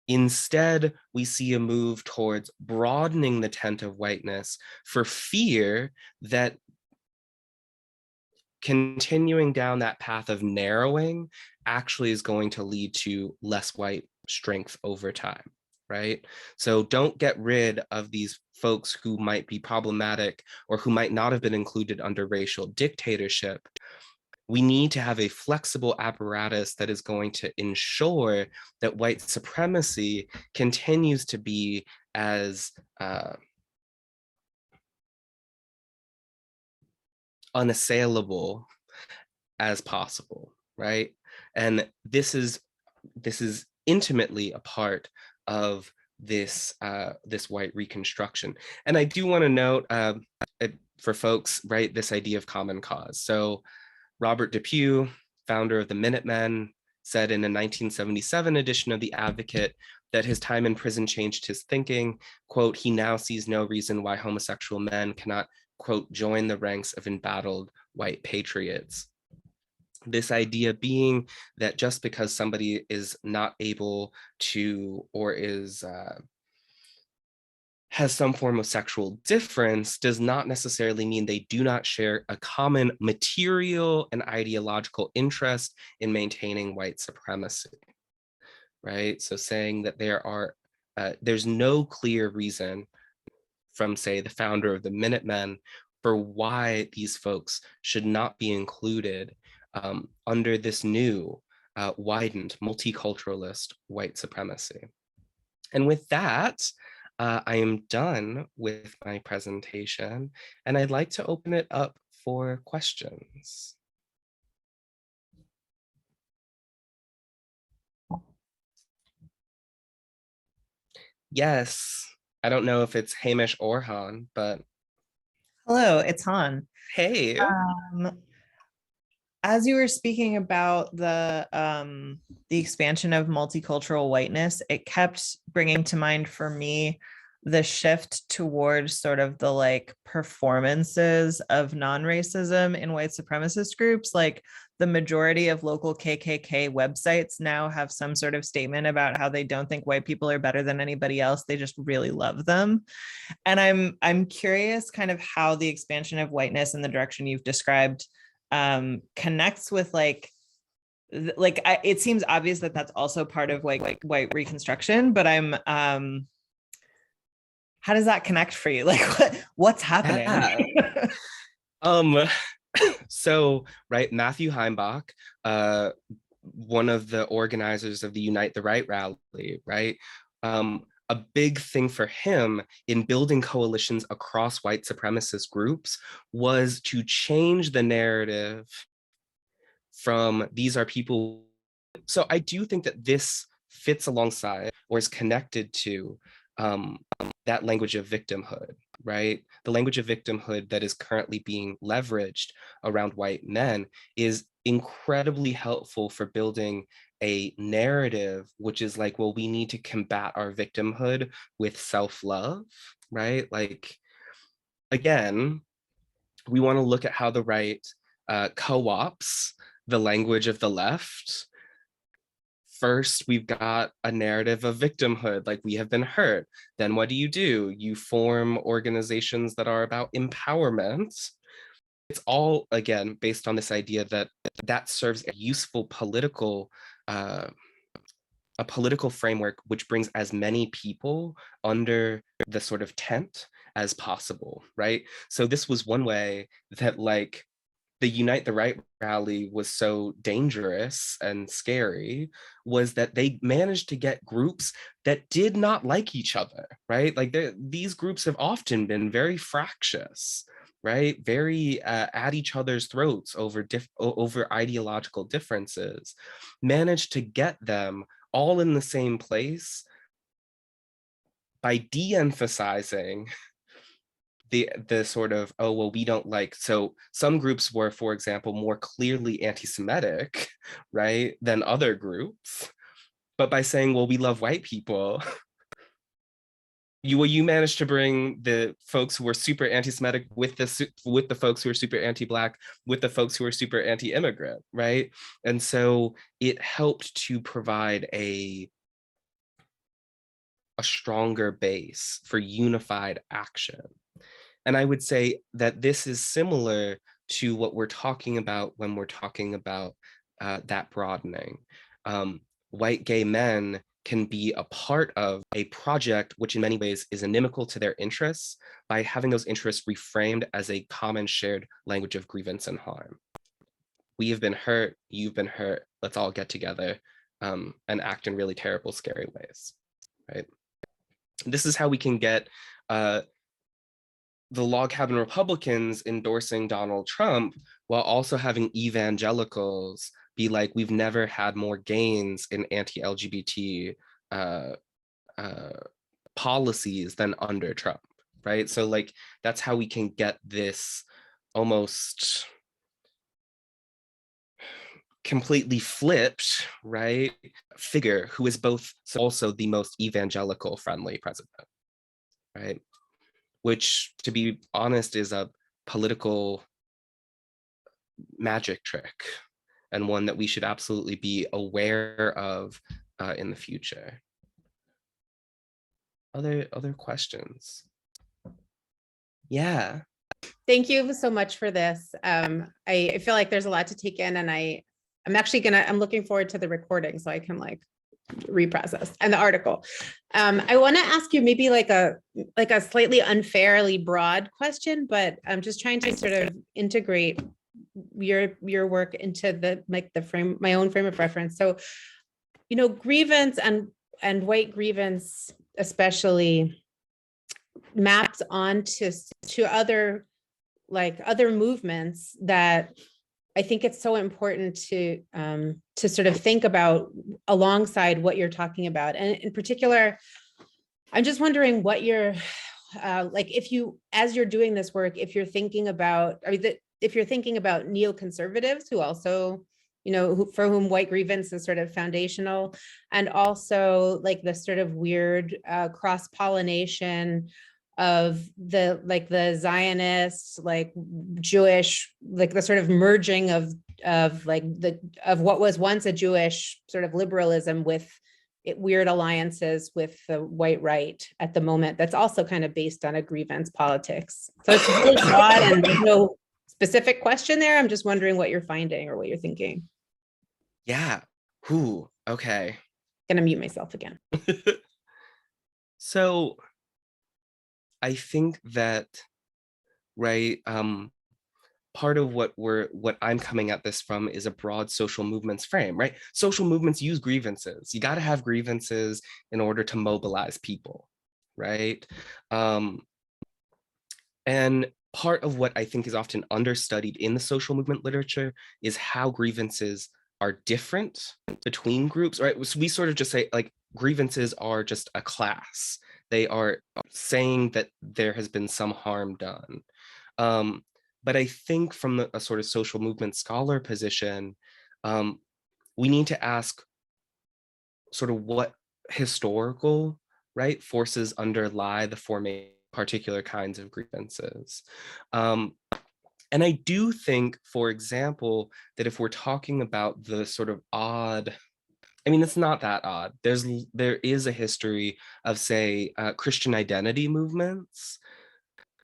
Speaker 2: Instead, we see a move towards broadening the tent of whiteness for fear that continuing down that path of narrowing actually is going to lead to less white strength over time, right? So don't get rid of these folks who might be problematic or who might not have been included under racial dictatorship. We need to have a flexible apparatus that is going to ensure that white supremacy continues to be as unassailable as possible, right? And this is intimately a part of this this white reconstruction. And I do want to note, for folks, right, this idea of common cause. So Robert Depew, founder of the Minutemen, said in a 1977 edition of The Advocate that his time in prison changed his thinking. Quote, he now sees no reason why homosexual men cannot, quote, join the ranks of embattled white patriots. This idea being that just because somebody is not able to, or is has some form of sexual difference does not necessarily mean they do not share a common material and ideological interest in maintaining white supremacy, right? So saying that there's no clear reason from, say, the founder of the Minutemen for why these folks should not be included under this new widened multiculturalist white supremacy. And with that, I am done with my presentation, and I'd like to open it up for questions. Yes, I don't know if it's Hamish or Han, but
Speaker 5: Hello, it's Han.
Speaker 2: hey.
Speaker 5: As you were speaking about the expansion of multicultural whiteness, it kept bringing to mind for me the shift towards sort of the like performances of non-racism in white supremacist groups. Like the majority of local KKK websites now have some sort of statement about how they don't think white people are better than anybody else. They just really love them. And I'm curious kind of how the expansion of whiteness in the direction you've described connects with it seems obvious that that's also part of like white reconstruction, but how does that connect for you? Like what's happening?
Speaker 2: Yeah. So, right, Matthew Heimbach, one of the organizers of the Unite the Right rally, right? A big thing for him in building coalitions across white supremacist groups was to change the narrative from these are people. So I do think that this fits alongside or is connected to that language of victimhood, right? The language of victimhood that is currently being leveraged around white men is incredibly helpful for building a narrative, which is like, well, we need to combat our victimhood with self-love, right? Like, again, we want to look at how the right co-ops the language of the left. First, we've got a narrative of victimhood, like we have been hurt. Then what do? You form organizations that are about empowerment. It's all, again, based on this idea that that serves a useful political a political framework which brings as many people under the sort of tent as possible, right? So this was one way that like the Unite the Right rally was so dangerous and scary, was that they managed to get groups that did not like each other, right? Like these groups have often been very fractious, right? Very at each other's throats over ideological differences, managed to get them all in the same place by de-emphasizing the sort of, oh, well, we don't like, so some groups were, for example, more clearly anti-Semitic, right, than other groups. But by saying, well, we love white people, you managed to bring the folks who were super anti-Semitic with the folks who are super anti-Black, with the folks who are super anti-immigrant, right? And so it helped to provide a stronger base for unified action. And I would say that this is similar to what we're talking about when we're talking about that broadening. White gay men can be a part of a project which in many ways is inimical to their interests by having those interests reframed as a common shared language of grievance and harm. We have been hurt, you've been hurt, let's all get together and act in really terrible, scary ways, right? This is how we can get the log cabin Republicans endorsing Donald Trump while also having evangelicals be like, we've never had more gains in anti-LGBT policies than under Trump, right? So like, that's how we can get this almost completely flipped, right, figure who is both also the most evangelical friendly president, right? Which, to be honest, is a political magic trick, and one that we should absolutely be aware of in the future. Other questions? Yeah.
Speaker 6: Thank you so much for this. I feel like there's a lot to take in, and I'm looking forward to the recording so I can like reprocess and the article. I want to ask you maybe like a slightly unfairly broad question, but I'm just trying to sort of integrate your work into my own frame of reference. So, you know, grievance and white grievance especially maps onto other movements that I think it's so important to sort of think about alongside what you're talking about. And in particular, I'm just wondering what you're like, if you, as you're doing this work, if you're thinking about, if you're thinking about neoconservatives who also, you know, for whom white grievance is sort of foundational, and also like the sort of weird cross-pollination of the Zionists, like Jewish, like the sort of merging of what was once a Jewish sort of liberalism with weird alliances with the white right at the moment. That's also kind of based on a grievance politics. So it's really broad and there's no specific question there. I'm just wondering what you're finding or what you're thinking.
Speaker 2: Yeah. Who? Okay.
Speaker 6: Gonna mute myself again.
Speaker 2: So I think that, right, part of what I'm coming at this from is a broad social movements frame, right? Social movements use grievances. You got to have grievances in order to mobilize people, right? And part of what I think is often understudied in the social movement literature is how grievances are different between groups, right? So we sort of just say like grievances are just a class. They are saying that there has been some harm done. But I think from a sort of social movement scholar position, we need to ask sort of what historical, right, forces underlie the formation of particular kinds of grievances. And I do think, for example, that if we're talking about the sort of odd, I mean, it's not that odd. There is a history of, say, Christian identity movements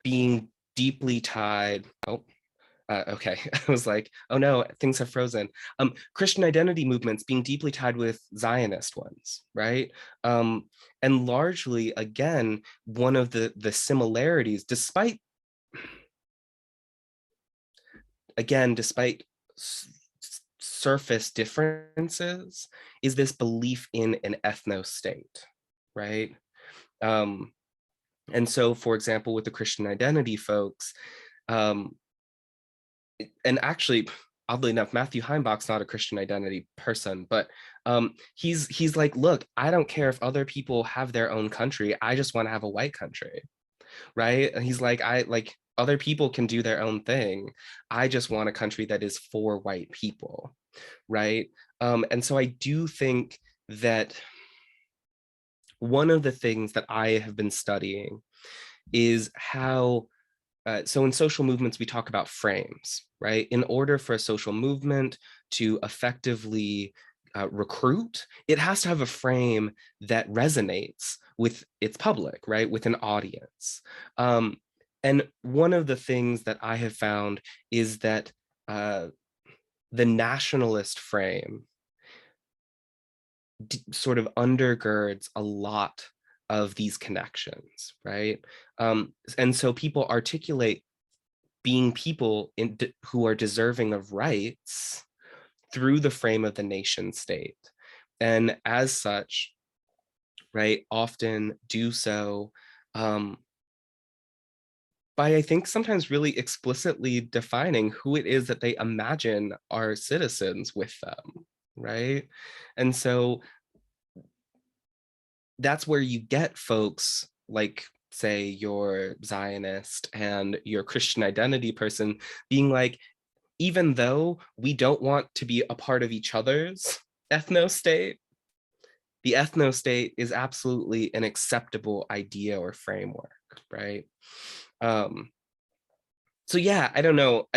Speaker 2: being deeply tied. Okay. I was like, oh no, things have frozen. Christian identity movements being deeply tied with Zionist ones, right? And largely, again, one of the similarities, despite surface differences, is this belief in an ethno-state, right? And so, for example, with the Christian identity folks, and actually, oddly enough, Matthew Heimbach's not a Christian identity person, but he's like, look, I don't care if other people have their own country. I just want to have a white country, right? And he's like, other people can do their own thing. I just want a country that is for white people, right? And so I do think that one of the things that I have been studying is how, so in social movements, we talk about frames, right? In order for a social movement to effectively recruit, it has to have a frame that resonates with its public, right? With an audience. And one of the things that I have found is that the nationalist frame sort of undergirds a lot of these connections, right? And so people articulate being people who are deserving of rights through the frame of the nation state. And as such, right, often do so by, I think, sometimes really explicitly defining who it is that they imagine are citizens with them, right? And so that's where you get folks like say you're Zionist and you're Christian identity person, being like, even though we don't want to be a part of each other's ethno-state, the ethno-state is absolutely an acceptable idea or framework, right? So yeah, I don't know.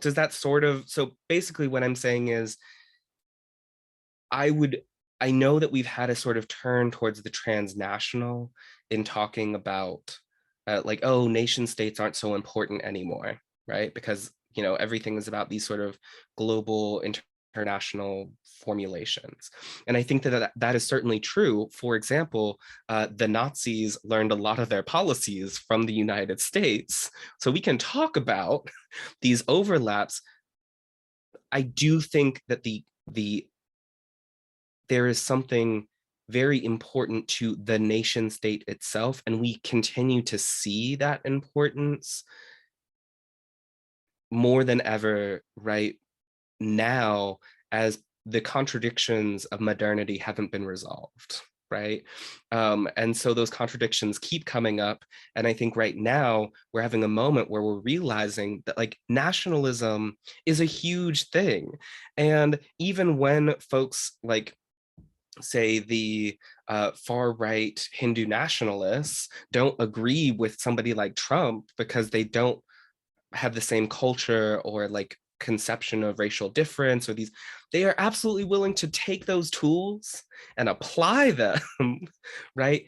Speaker 2: Does that sort of, so basically what I'm saying is, I know that we've had a sort of turn towards the transnational in talking about like, oh, nation states aren't so important anymore, right? Because, you know, everything is about these sort of global international formulations. And I think that that is certainly true. For example, the Nazis learned a lot of their policies from the United States. So we can talk about these overlaps. I do think that there is something very important to the nation state itself, and we continue to see that importance more than ever right now, as the contradictions of modernity haven't been resolved, right? And so those contradictions keep coming up, and I think right now we're having a moment where we're realizing that like nationalism is a huge thing. And even when folks like say the far right Hindu nationalists don't agree with somebody like Trump because they don't have the same culture or like conception of racial difference, or these, they are absolutely willing to take those tools and apply them, right,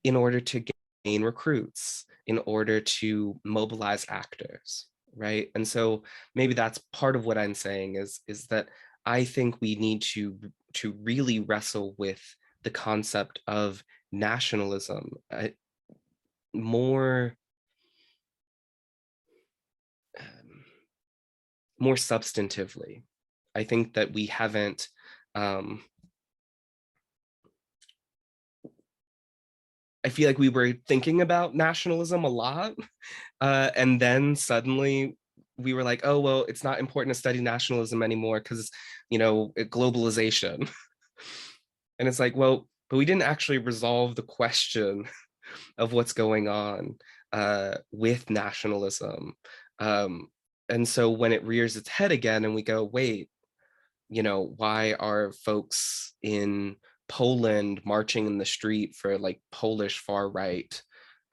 Speaker 2: in order to gain recruits, in order to mobilize actors, right? And so maybe that's part of what I'm saying is that I think we need to really wrestle with the concept of nationalism more more substantively. I think that we haven't I feel like we were thinking about nationalism a lot, and then suddenly we were like, oh, well, it's not important to study nationalism anymore because, you know, globalization. And it's like, well, but we didn't actually resolve the question of what's going on with nationalism. And so when it rears its head again and we go, wait, you know, why are folks in Poland marching in the street for like Polish far right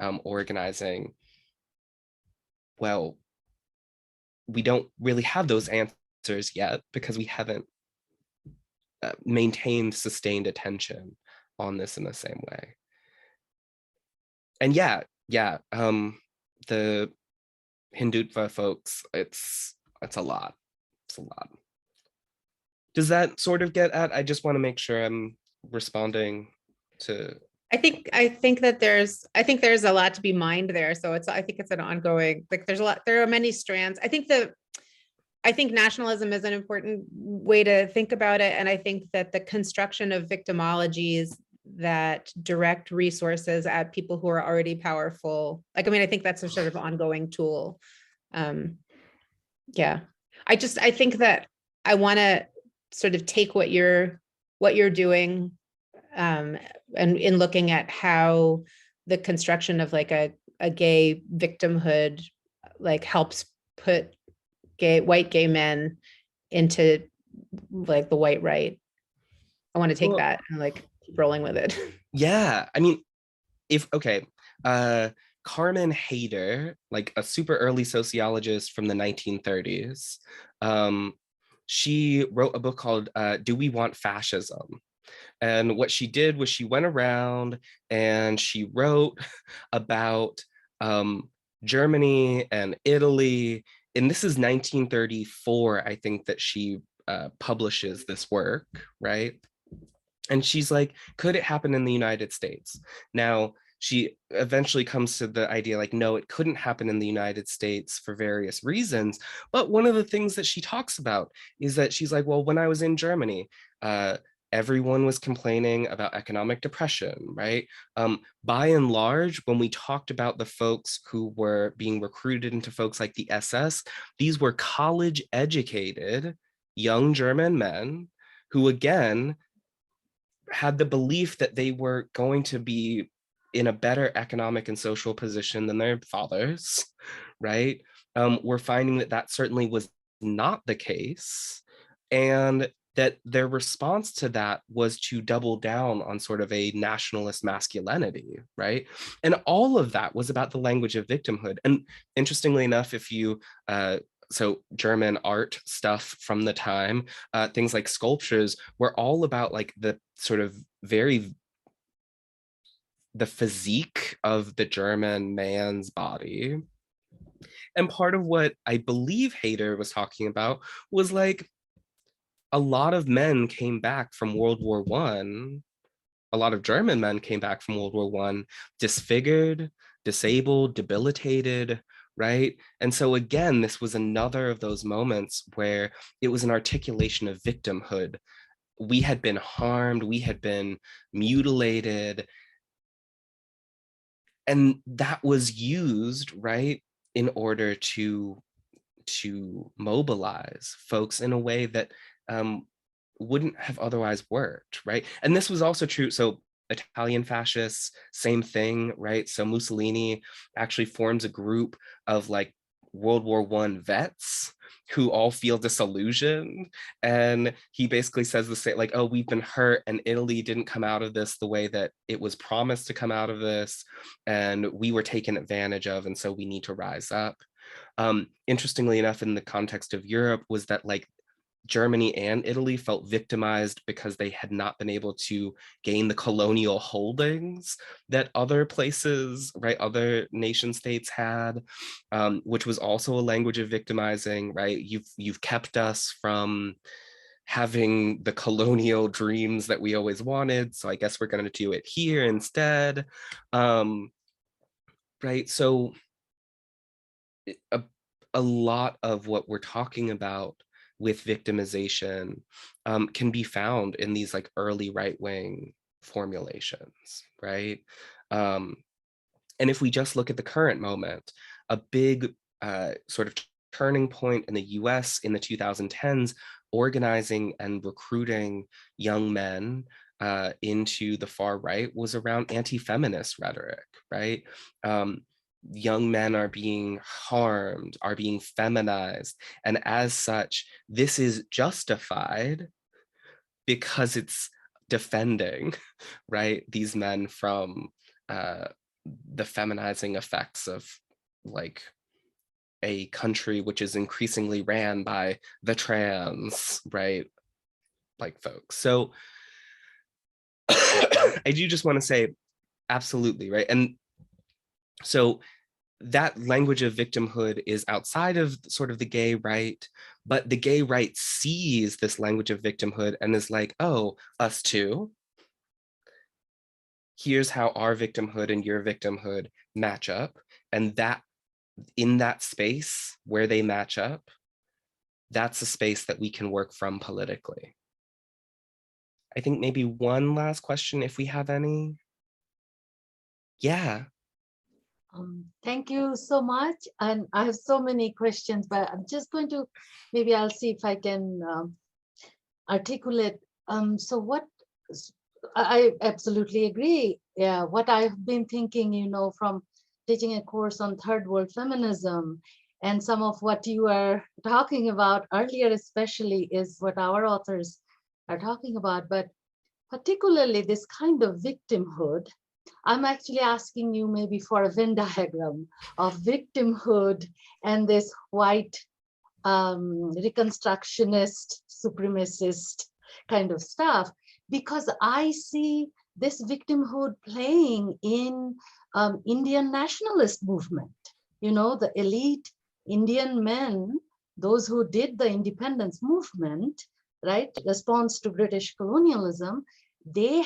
Speaker 2: organizing? Well, we don't really have those answers yet because we haven't maintained sustained attention on this in the same way. And yeah, the Hindutva folks, it's a lot. It's a lot. Does that sort of get at, I just want to make sure I'm responding to.
Speaker 6: I think that there's a lot to be mined there. So I think it's an ongoing, like there are many strands. I think nationalism is an important way to think about it. And I think that the construction of victimologies that direct resources at people who are already powerful, like, I mean, I think that's a sort of ongoing tool. Yeah, I think that I want to sort of take what you're doing and in looking at how the construction of like a gay victimhood like helps put white gay men into like the white right. I want to take that and like keep rolling with it.
Speaker 2: Yeah, I mean, Carmen Hayder, like a super early sociologist from the 1930s, she wrote a book called Do We Want Fascism? And what she did was she went around and she wrote about Germany and Italy. And this is 1934, I think, that she publishes this work, right? And she's like, could it happen in the United States? Now, she eventually comes to the idea like, no, it couldn't happen in the United States for various reasons. But one of the things that she talks about is that she's like, well, when I was in Germany, everyone was complaining about economic depression, right? By and large, when we talked about the folks who were being recruited into folks like the SS, these were college educated young German men who, again, had the belief that they were going to be in a better economic and social position than their fathers, right? We're finding that that certainly was not the case, and that their response to that was to double down on sort of a nationalist masculinity, right? And all of that was about the language of victimhood. And interestingly enough, if you so German art stuff from the time, things like sculptures were all about like the sort of the physique of the German man's body. And part of what I believe Hader was talking about was like a lot of men came back from World War One. A lot of German men came back from World War One disfigured, disabled, debilitated, right? And so again, this was another of those moments where it was an articulation of victimhood. We had been harmed, we had been mutilated, and that was used, right, in order to mobilize folks in a way that wouldn't have otherwise worked, right? And this was also true. So Italian fascists, same thing, right? So Mussolini actually forms a group of like World War I vets who all feel disillusioned. And he basically says the same, like, oh, we've been hurt and Italy didn't come out of this the way that it was promised to come out of this. And we were taken advantage of. And so we need to rise up. Interestingly enough, in the context of Europe, was that like Germany and Italy felt victimized because they had not been able to gain the colonial holdings that other places, right, other nation states had, which was also a language of victimizing, right? You've kept us from having the colonial dreams that we always wanted, so I guess we're going to do it here instead, right? So a lot of what we're talking about with victimization can be found in these like early right-wing formulations, right? And if we just look at the current moment, a big sort of turning point in the US in the 2010s, organizing and recruiting young men into the far right was around anti-feminist rhetoric, right? Young men are being harmed, are being feminized. And as such, this is justified because it's defending, right, these men from the feminizing effects of like a country which is increasingly ran by the trans, right, like folks. So I do just want to say, absolutely, right? And so that language of victimhood is outside of sort of the gay right, but the gay right sees this language of victimhood and is like, oh, us too. Here's how our victimhood and your victimhood match up. And that in that space where they match up, that's a space that we can work from politically. I think maybe one last question if we have any. Yeah.
Speaker 7: Thank you so much. And I have so many questions, but I'm just going to, maybe I'll see if I can articulate. So what, I absolutely agree. Yeah, what I've been thinking, you know, from teaching a course on third world feminism, and some of what you are talking about earlier, especially, is what our authors are talking about, but particularly this kind of victimhood. I'm actually asking you maybe for a Venn diagram of victimhood and this white reconstructionist, supremacist kind of stuff, because I see this victimhood playing in Indian nationalist movement. You know, the elite Indian men, those who did the independence movement, right, response to British colonialism, they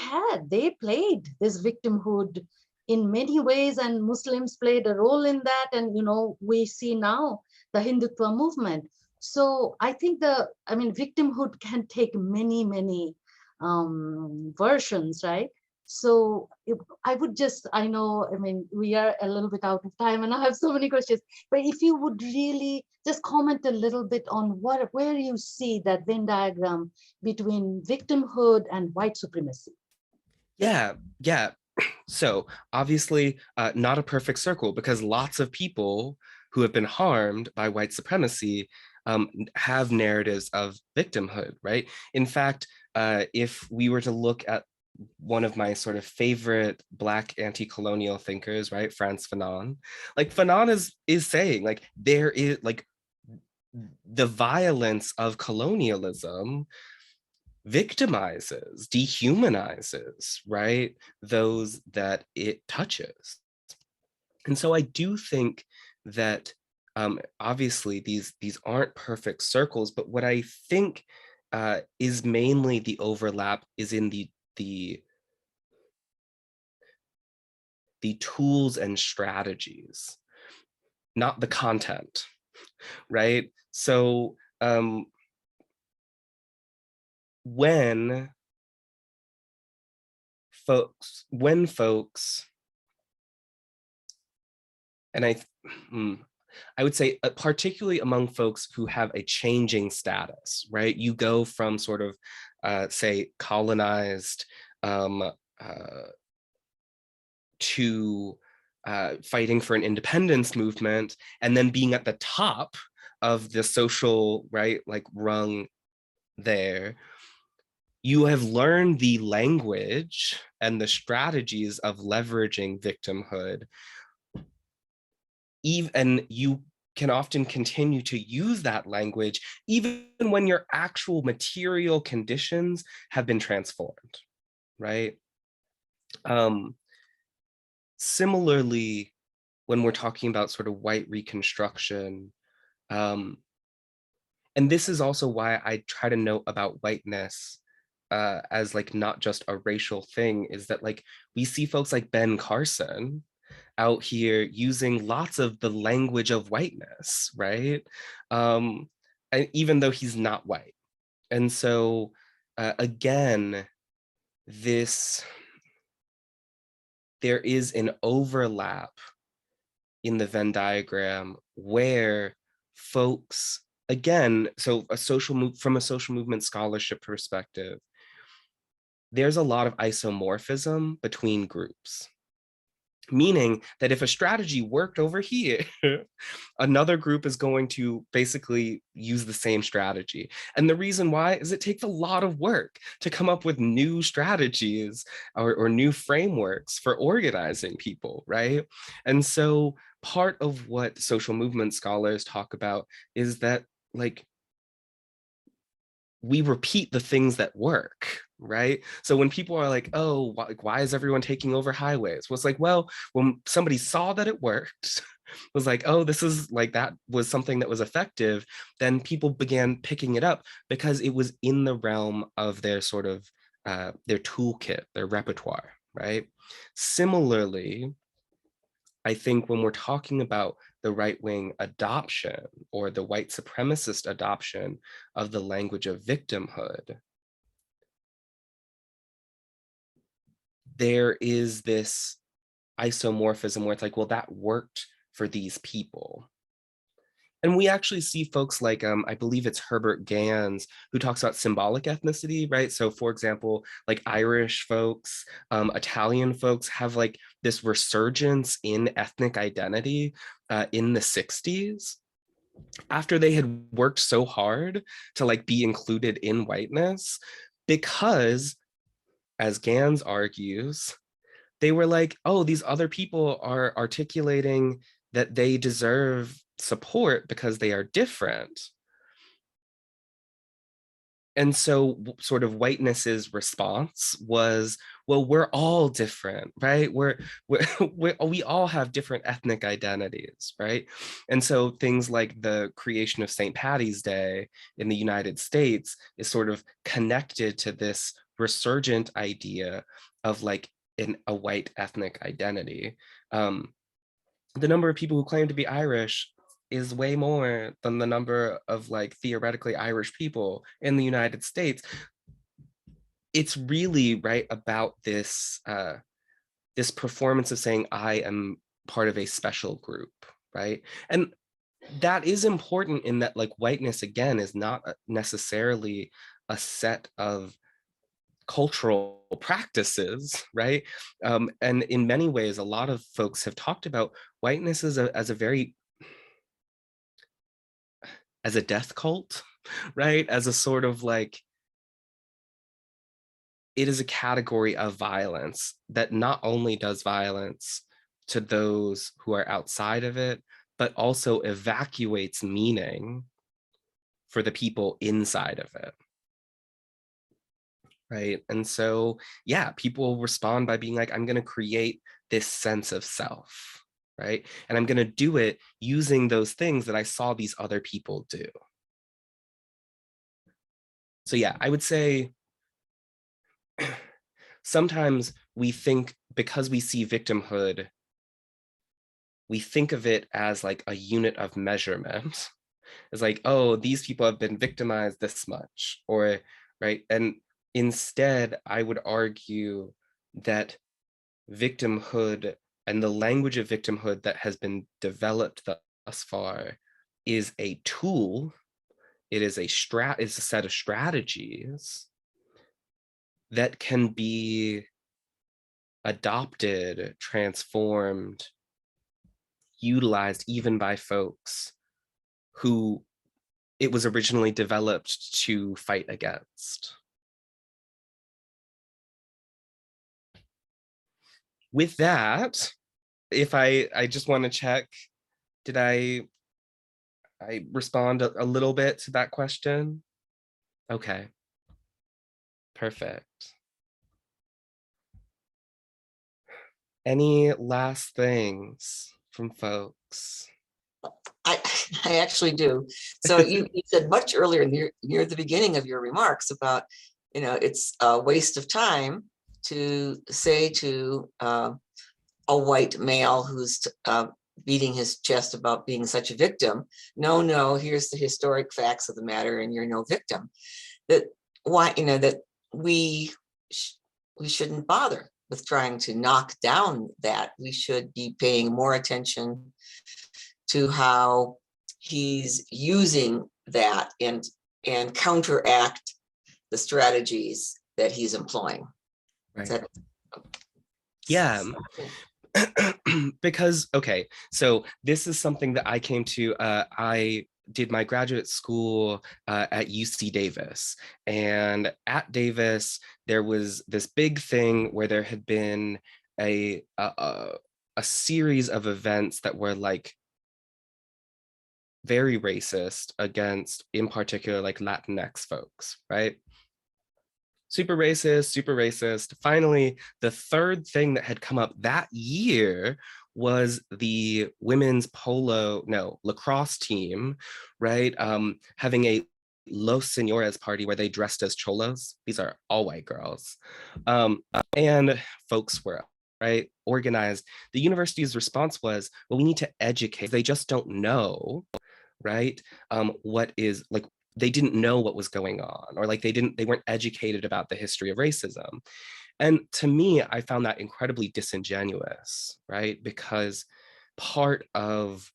Speaker 7: played this victimhood in many ways, and Muslims played a role in that. And, you know, we see now the Hindutva movement. So I think victimhood can take many, many versions, right? So I would just, I know, we are a little bit out of time and I have so many questions, but if you would really just comment a little bit on where you see that Venn diagram between victimhood and white supremacy.
Speaker 2: Yeah. So obviously not a perfect circle, because lots of people who have been harmed by white supremacy have narratives of victimhood, right? In fact, if we were to look at one of my sort of favorite Black anti-colonial thinkers, right, Frantz Fanon, like Fanon is saying like there is like the violence of colonialism victimizes, dehumanizes, right, those that it touches. And so I do think that obviously these aren't perfect circles, but what I think is mainly the overlap is in the tools and strategies, not the content, right? So when folks, and I would say particularly among folks who have a changing status, right? You go from sort of say colonized to fighting for an independence movement, and then being at the top of the social, right, like rung there. You have learned the language and the strategies of leveraging victimhood, and you can often continue to use that language even when your actual material conditions have been transformed, right? Similarly, when we're talking about sort of white reconstruction, and this is also why I try to note about whiteness as like not just a racial thing, is that like we see folks like Ben Carson out here using lots of the language of whiteness, right? And even though he's not white. And so again, there is an overlap in the Venn diagram where folks, again, so from a social movement scholarship perspective, there's a lot of isomorphism between groups, meaning that if a strategy worked over here, another group is going to basically use the same strategy. And the reason why is it takes a lot of work to come up with new strategies or new frameworks for organizing people, right? And so part of what social movement scholars talk about is that like we repeat the things that work, right? So when people are like, oh, why is everyone taking over highways? Well, it's like, well, when somebody saw that it worked, was like, oh, this is like, that was something that was effective, then people began picking it up because it was in the realm of their sort of, their toolkit, their repertoire, right? Similarly, I think when we're talking about the right-wing adoption or the white supremacist adoption of the language of victimhood, there is this isomorphism where it's like, well, that worked for these people. And we actually see folks like, I believe it's Herbert Gans, who talks about symbolic ethnicity, right? So for example, like Irish folks, Italian folks have like this resurgence in ethnic identity in the 60s, after they had worked so hard to like be included in whiteness, because as Gans argues, they were like, oh, these other people are articulating that they deserve support because they are different. And so sort of whiteness's response was, well, we're all different, right? We all have different ethnic identities, right? And so things like the creation of St. Paddy's Day in the United States is sort of connected to this resurgent idea of like a white ethnic identity. The number of people who claim to be Irish is way more than the number of like theoretically Irish people in the United States. It's really right about this this performance of saying I am part of a special group, right? And that is important in that like whiteness again is not necessarily a set of cultural practices, right? And in many ways, a lot of folks have talked about whiteness as as a death cult, right? As a sort of like, it is a category of violence that not only does violence to those who are outside of it, but also evacuates meaning for the people inside of it. Right. And so, yeah, people respond by being like, I'm going to create this sense of self. Right. And I'm going to do it using those things that I saw these other people do. So, yeah, I would say sometimes we think, because we see victimhood, we think of it as like a unit of measurement. It's like, oh, these people have been victimized this much, or right. And instead, I would argue that victimhood and the language of victimhood that has been developed thus far is a tool. It is a set of strategies that can be adopted, transformed, utilized even by folks who it was originally developed to fight against. With that, if I just want to check, did I respond a little bit to that question? Okay, perfect. Any last things from folks?
Speaker 8: I I actually do. So you said much earlier near the beginning of your remarks about, it's a waste of time to say to a white male who's beating his chest about being such a victim, no, here's the historic facts of the matter, and you're no victim. That that we shouldn't bother with trying to knock down that. We should be paying more attention to how he's using that and counteract the strategies that he's employing.
Speaker 2: Right.
Speaker 8: That,
Speaker 2: yeah. Because, okay, so this is something that I came to, I did my graduate school at UC Davis. And at Davis, there was this big thing where there had been a series of events that were like very racist against, in particular, like Latinx folks, right? Super racist, super racist. Finally, the third thing that had come up that year was the women's lacrosse team, right? Having a Los Señores party where they dressed as cholos. These are all white girls. And folks were, right, organized. The university's response was, well, we need to educate. They just don't know, right? What is like, they didn't know what was going on, or like they weren't educated about the history of racism. And to me, I found that incredibly disingenuous, right? Because part of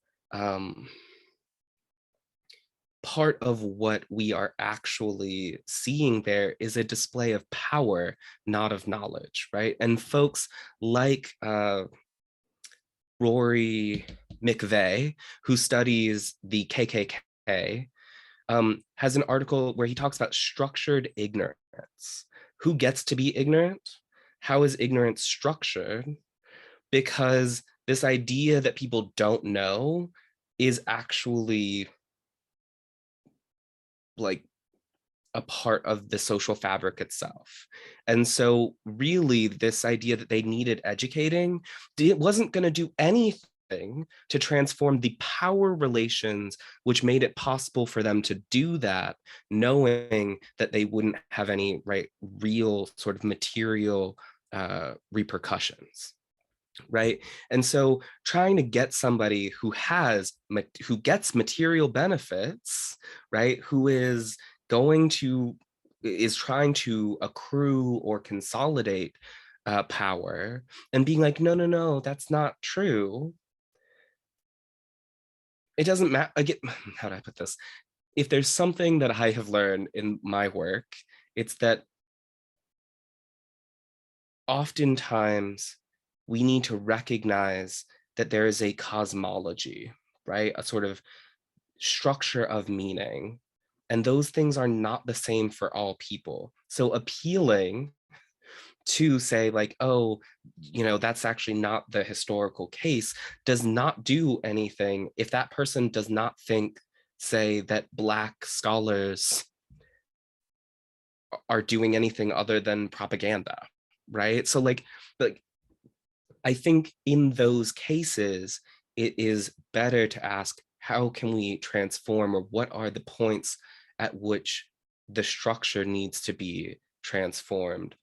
Speaker 2: what we are actually seeing there is a display of power, not of knowledge, right? And folks like Rory McVeigh, who studies the KKK, has an article where he talks about structured ignorance. Who gets to be ignorant? How is ignorance structured? Because this idea that people don't know is actually like a part of the social fabric itself. And so really this idea that they needed educating, it wasn't going to do anything to transform the power relations which made it possible for them to do that, knowing that they wouldn't have any real sort of material repercussions, right? And so trying to get somebody who gets material benefits, right, who is trying to accrue or consolidate power, and being like, no, that's not true. It doesn't matter. How do I put this? If there's something that I have learned in my work, it's that oftentimes we need to recognize that there is a cosmology, right? A sort of structure of meaning. And those things are not the same for all people. So appealing to say like, oh, that's actually not the historical case does not do anything if that person does not think, say, that Black scholars are doing anything other than propaganda, right? So like I think in those cases, it is better to ask, how can we transform, or what are the points at which the structure needs to be transformed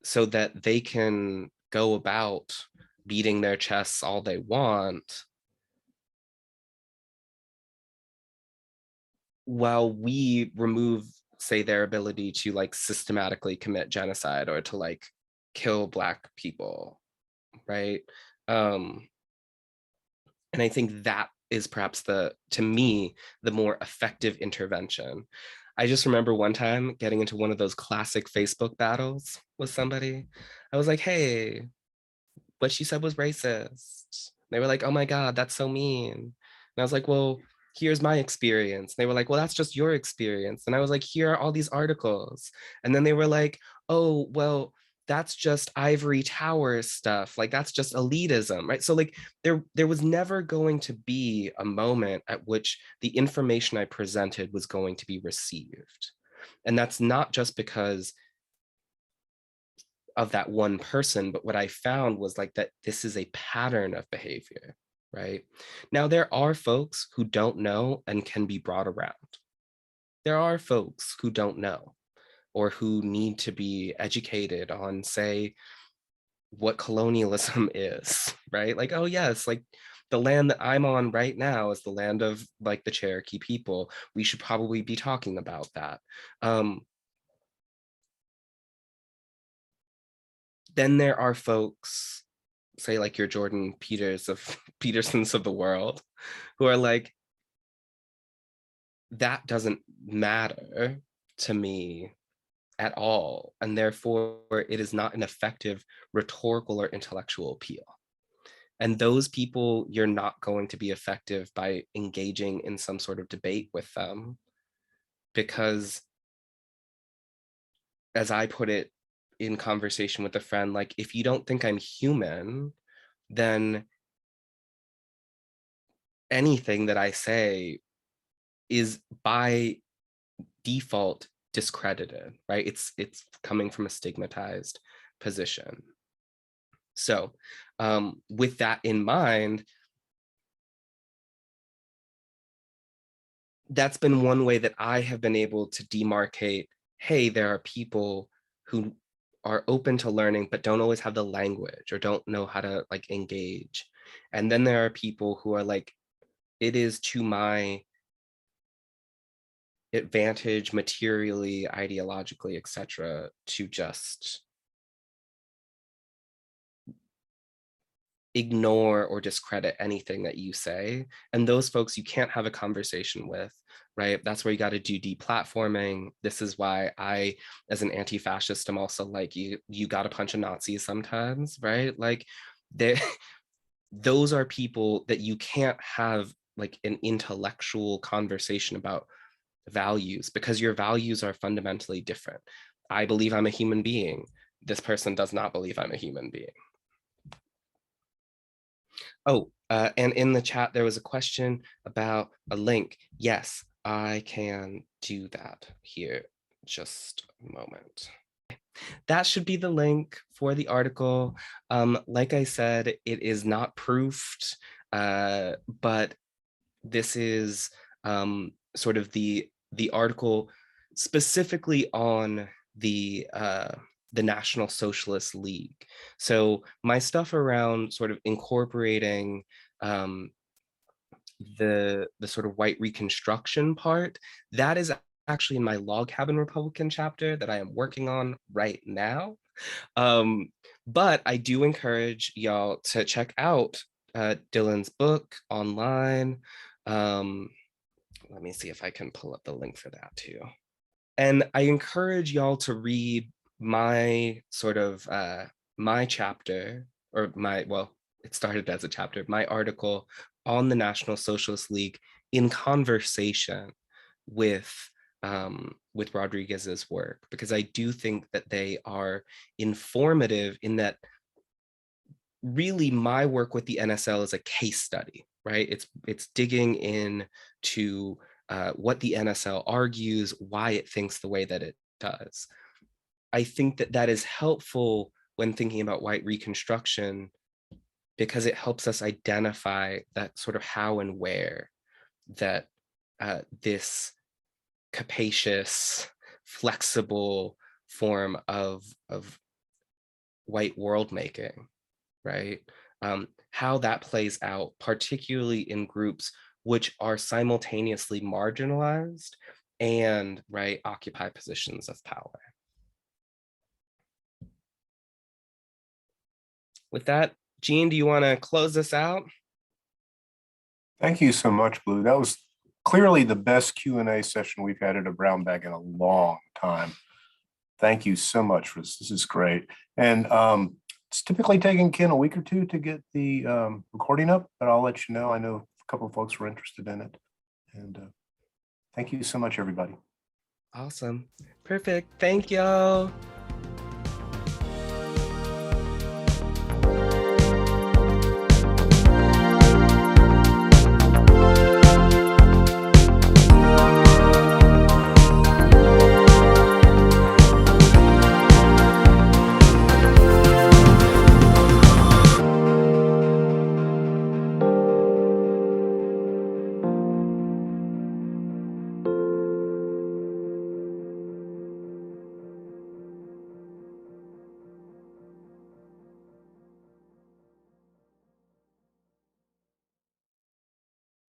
Speaker 2: so that they can go about beating their chests all they want while we remove, say, their ability to like systematically commit genocide or to like kill Black people, right? And I think that is perhaps to me, the more effective intervention. I just remember one time getting into one of those classic Facebook battles with somebody. I was like, hey, what she said was racist. They were like, oh my God, that's so mean. And I was like, well, here's my experience. They were like, well, that's just your experience. And I was like, here are all these articles. And then they were like, oh, well, that's just ivory tower stuff. Like, that's just elitism, right? So like there was never going to be a moment at which the information I presented was going to be received. And that's not just because of that one person, but what I found was like that this is a pattern of behavior, right? Now, there are folks who don't know and can be brought around. There are folks who don't know or who need to be educated on, say, what colonialism is, right? Like, oh yes, like the land that I'm on right now is the land of like the Cherokee people. We should probably be talking about that. Then there are folks, say like your Jordan Petersons of the world, who are like, that doesn't matter to me at all. And therefore it is not an effective rhetorical or intellectual appeal. And those people, you're not going to be effective by engaging in some sort of debate with them. Because as I put it in conversation with a friend, like, if you don't think I'm human, then anything that I say is by default discredited, right? It's coming from a stigmatized position. So with that in mind, that's been one way that I have been able to demarcate, hey, there are people who are open to learning, but don't always have the language or don't know how to like engage. And then there are people who are like, it is to my advantage materially, ideologically, etc., to just ignore or discredit anything that you say. And those folks you can't have a conversation with, right? That's where you got to do deplatforming. This is why I, as an anti-fascist, am also like, you got to punch a Nazi sometimes, right? Like those are people that you can't have like an intellectual conversation about values, because your values are fundamentally different. I believe I'm a human being. This person does not believe I'm a human being. Oh, and in the chat, there was a question about a link. Yes, I can do that here. Just a moment. That should be the link for the article. Like I said, it is not proofed, but this is sort of the article specifically on the National Socialist League. So my stuff around sort of incorporating the sort of white reconstruction part, that is actually in my Log Cabin Republican chapter that I am working on right now. But I do encourage y'all to check out Dylan's book online. Let me see if I can pull up the link for that too. And I encourage y'all to read my sort of my chapter, or it started as a chapter, my article on the National Socialist League in conversation with Rodriguez's work, because I do think that they are informative in that really my work with the NSL is a case study, right? It's digging in to what the NSL argues, why it thinks the way that it does. I think that that is helpful when thinking about white reconstruction, because it helps us identify that sort of how and where that this capacious, flexible form of white world making, right? How that plays out, particularly in groups which are simultaneously marginalized and, right, occupy positions of power. With that, Jean, do you want to close this out?
Speaker 1: Thank you so much, Blue. That was clearly the best Q&A session we've had at a Brown Bag in a long time. Thank you so much for this. This is great. And it's typically taking Ken a week or two to get the recording up, but I'll let you know. I know a couple of folks were interested in it. And thank you so much, everybody.
Speaker 2: Awesome. Perfect. Thank y'all.